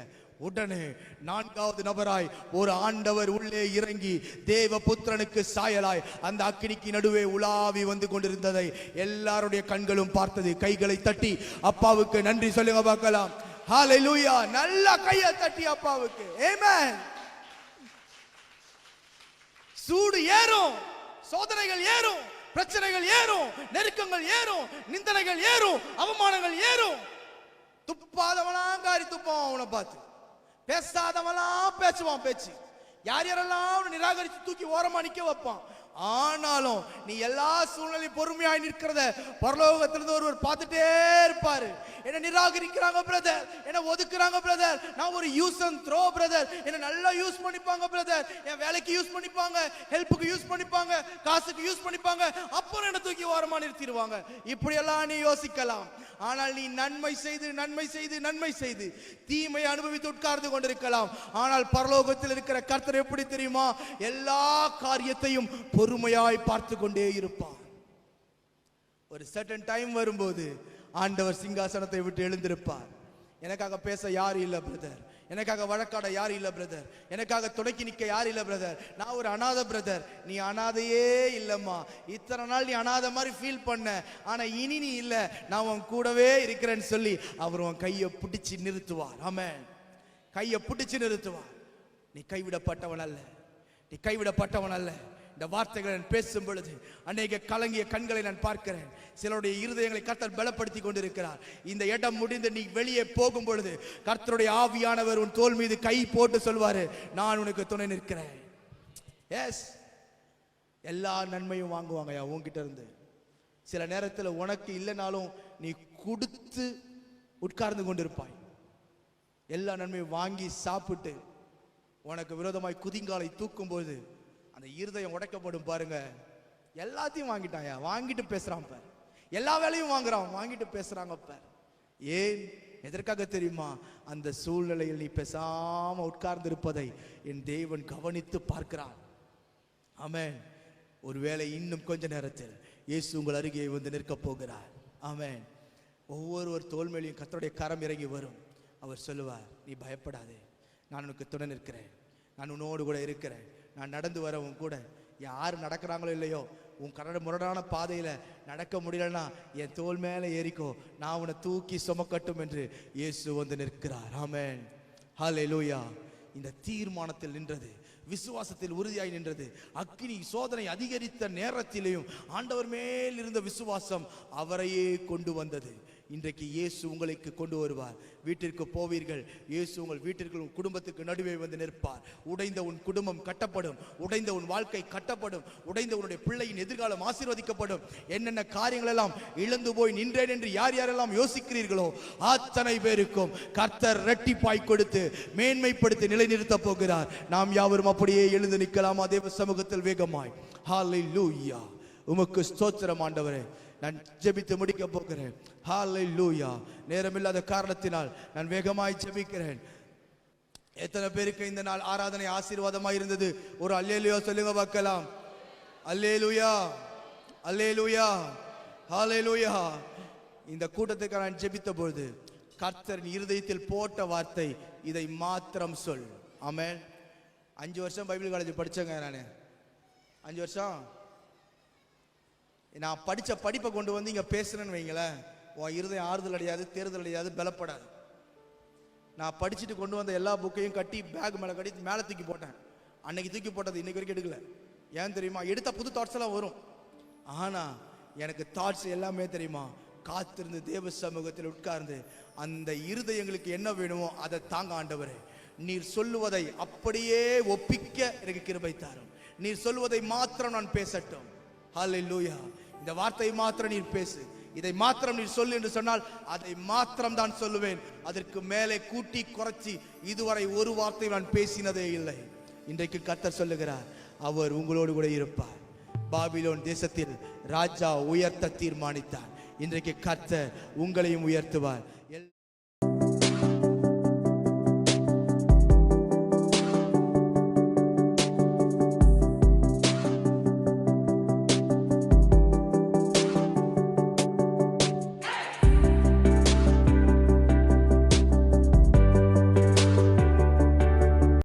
A: உடனே நான்காவது நபராய் ஒரு ஆண்டவர் உள்ளே இறங்கி தேவ புத்திரனுக்கு சாயலாய் அந்த அக்கினிக்கு நடுவே உலாவி வந்து கொண்டிருந்ததை எல்லாருடைய கண்களும் பார்த்தது. கைகளை தட்டி அப்பாவுக்கு நன்றி சொல்லுங்க பார்க்கலாம். ஹல்லேலூயா. நல்ல கையை தட்டி அப்பாவுக்கு ஆமென். சூடு ஏறும், சோதனைகள் ஏறும், பிரச்சனைகள் ஏறும், நெருக்கங்கள் ஏறும், நிந்தனைகள் ஏறும், அவமானங்கள் ஏறும். துப்பாதவனாம் காரி துப்பான், அவனை பார்த்து பேசாதவெல்லாம் பேசுவான் பேச்சு. யார் யாரெல்லாம் நிராகரித்து தூக்கி ஓரமா நிக்க வைப்பான். ஆனாலும் நீ எல்லா சூழ்நிலையும் பொறுமையாய் நிற்கிறத பரலோகத்திலிருந்து ஒருவர் பார்த்துட்டே இருப்பாரு. என்ன நிராகரிக்கிறாங்க பிரதர், என்ன ஒதுக்குறாங்க பிரதர், நான் ஒரு யூஸ் அண்ட் த்ரோ பிரதர், என்ன நல்லா யூஸ் பண்ணிப்பாங்க பிரதர், என் வேலைக்கு யூஸ் பண்ணிப்பாங்க, ஹெல்ப்புக்கு யூஸ் பண்ணிப்பாங்க, காசுக்கு யூஸ் பண்ணிப்பாங்க, அப்புறம் என்ன தூக்கி ஓரமா நிறுத்திடுவாங்க. இப்படி எல்லாம் நீ யோசிக்கலாம். ஆனால் நீ நன்மை செய்து நன்மை செய்து நன்மை செய்து தீமை அனுபவித்து உட்கார்ந்து கொண்டிருக்கலாம். ஆனால் பரலோகத்தில் இருக்கிற கர்த்தர் எப்படி தெரியுமா? எல்லா காரியத்தையும் பொறுமையாய் பார்த்து கொண்டே இருப்பார். ஒரு சர்டன் டைம் வரும்போது ஆண்டவர் சிங்காசனத்தை விட்டு எழுந்திருப்பார். எனக்காக பேச யாரு இல்ல பிரதர், எனக்காக வழக்காட யாரு இல்ல பிரதர், எனக்காக துணைக்கி நிக்க யாரு இல்ல பிரதர், நான் ஒரு அனாத பிரதர். நீ அனாதையே இல்லம்மா, இத்தனை நாள் நீ அனாதை மாதிரி ஃபீல் பண்ண, ஆனா இனி நீ இல்ல, நான் உன் கூடவே இருக்கிறேன்னு சொல்லி அவர் உன் கையை பிடிச்சு நிறுத்துவார். ஆமென். கையை பிடிச்சு நிறுத்துவார். நீ கைவிடப்பட்டவன் அல்ல, நீ கைவிடப்பட்டவன் அல்ல. இந்த வார்த்தைகளை நான் பேசும் பொழுது அநேக கலங்கிய கண்களை நான் பார்க்கிறேன். சிலருடைய இருதயங்களை கர்த்தர் பலப்படுத்தி கொண்டிருக்கிறார். இந்த இடம் முடிந்து நீ வெளியே போகும் பொழுது கர்த்தருடைய ஆவியானவர் உன் தோள் மீது கை போட்டு சொல்வாரு, நான் உனக்கு துணை நிற்கிறேன். எஸ், எல்லா நன்மையும் வாங்குவாங்க உன்கிட்ட இருந்து. சில நேரத்தில் உனக்கு இல்லைனாலும் நீ கொடுத்து உட்கார்ந்து கொண்டிருப்பாய். எல்லா நன்மையும் வாங்கி சாப்பிட்டு உனக்கு விரோதமாய் குதிங்காலை தூக்கும் போது அந்த இருதயம் உடைக்கப்படும் பாருங்க. எல்லாத்தையும் வாங்கிட்டாயா, வாங்கிட்டு பேசுறான் பார். எல்லா வேலையும் வாங்குறான், வாங்கிட்டு பேசுறாங்க பார். ஏன், எதற்காக தெரியுமா? அந்த சூழ்நிலையில் நீ பேசாம உட்கார்ந்து இருப்பதை என் தேவன் கவனித்து பார்க்கிறான். ஆமென். ஒருவேளை இன்னும் கொஞ்ச நேரத்தில் இயேசு உங்கள் அருகே வந்து நிற்க போகிறார். ஆமென். ஒவ்வொரு தோள் மேலையும் கர்த்தருடைய கரம் இறங்கி வரும். அவர் சொல்லுவார், நீ பயப்படாதே, நான் உனக்கு துணை நிற்கிறேன், நான் உன்னோடு கூட இருக்கிறேன், நான் நடந்து வரவும் கூட. யார் நடக்கிறாங்களோ இல்லையோ, உன் முரடான பாதையில நடக்க முடியலன்னா என் தோள் மேல ஏறிக்கோ, நான் உன்னை தூக்கி சுமக்கட்டும் என்று இயேசு வந்து நிற்கிறார். ஆமென். ஹல்லேலூயா. இந்த தீர்மானத்தில் நின்றது, விசுவாசத்தில் உறுதியாய் நின்றது. அக்கினி சோதனை அதிகரித்த நேரத்திலேயும் ஆண்டவர் மேல் இருந்த விசுவாசம் அவரையே கொண்டு வந்தது. இன்றைக்கு இயேசு உங்களுக்கு கொண்டு வருவார். வீட்டிற்கு போவீர்கள், இயேசு உங்கள் வீட்டிற்கு குடும்பத்துக்கு நடுவே வந்து நிற்பார். உடைந்த உன் குடும்பம் கட்டப்படும், உடைந்த உன் வாழ்க்கை கட்டப்படும், உடைந்த உன்னுடைய பிள்ளையின் எதிர்காலம் ஆசீர்வதிக்கப்படும். என்னென்ன காரியங்கள் எல்லாம் இழந்து போய் நின்றேன் என்று யார் யாரெல்லாம் யோசிக்கிறீர்களோ அத்தனை பேருக்கும் கர்த்தர் இரட்டிப்பாய் கொடுத்து மேன்மைப்படுத்தி நிலைநிறுத்த போகிறார். நாம் யாவரும் அப்படியே எழுந்து நிற்கலாமா தேவ சமூகத்தில் வேகமாய்? ஹல்லேலூயா. உமக்கு ஸ்தோத்திரம் ஆண்டவரே. நான் ஜெபித்து முடிக்க போகிறேன். ஹல்லேலூயா. நேரமில்லாத காரணத்தினால் நான் வேகமாய் ஜெபிக்கிறேன். எத்தனை பேருக்கு இந்த நாள் ஆராதனை ஆசீர்வாதமாய் இருந்தது? ஒரு அல்லேலூயா சொல்லுங்க பார்க்கலாம். அல்லேலூயா, அல்லேலூயா, ஹல்லேலூயா. இந்த கூட்டத்துக்கு நான் ஜெபித்த பொழுது கர்த்தரின் இருதயத்தில் போட்ட வார்த்தை, இதை மாத்திரம் சொல். ஆமென். 5 வருஷம் பைபிள் காலேஜ் படிச்சேங்க. நான் 5 வருஷம் நான் படித்த படிப்பை கொண்டு வந்து இங்கே பேசுகிறேன்னு வைங்களேன், உன் இருதயம் ஆறுதல் அடையாது, தேர்தல் அடையாது, பலப்படாது. நான் படிச்சுட்டு கொண்டு வந்த எல்லா புக்கையும் கட்டி பேக் மேலே கட்டி மேலே தூக்கி போட்டேன். அன்னைக்கு தூக்கி போட்டது இன்னைக்கு வரைக்கும் எடுக்கல. ஏன் தெரியுமா? எடுத்த புது தாட்ஸ் எல்லாம் வரும், ஆனால் எனக்கு தாட்ஸ் எல்லாமே தெரியுமா, காத்திருந்து தேவ சமூகத்தில் உட்கார்ந்து அந்த இருதயங்களுக்கு என்ன வேணுமோ அதை தாங்க ஆண்டவரே, நீர் சொல்லுவதை அப்படியே ஒப்பிக்க எனக்கு கிருபை தாரும். நீர் சொல்லுவதை மாத்திரம் நான் பேசட்டும். ஹல்லேலூயா. இந்த வார்த்தையை மாத்திரம் நீர் பேசு, இதை மாத்திரம் நீர் சொல்லு என்று சொன்னால் அதை மாத்திரம் தான் சொல்லுவேன். அதற்கு மேலே கூட்டி குறைச்சி இதுவரை ஒரு வார்த்தை நான் பேசினதே இல்லை. இன்றைக்கு கர்த்தர் சொல்லுகிறார், அவர் உங்களோடு கூட இருப்பார். பாபிலோன் தேசத்தில் ராஜா உயர்த்த தீர்மானித்தார். இன்றைக்கு கர்த்தர் உங்களையும் உயர்த்துவார்.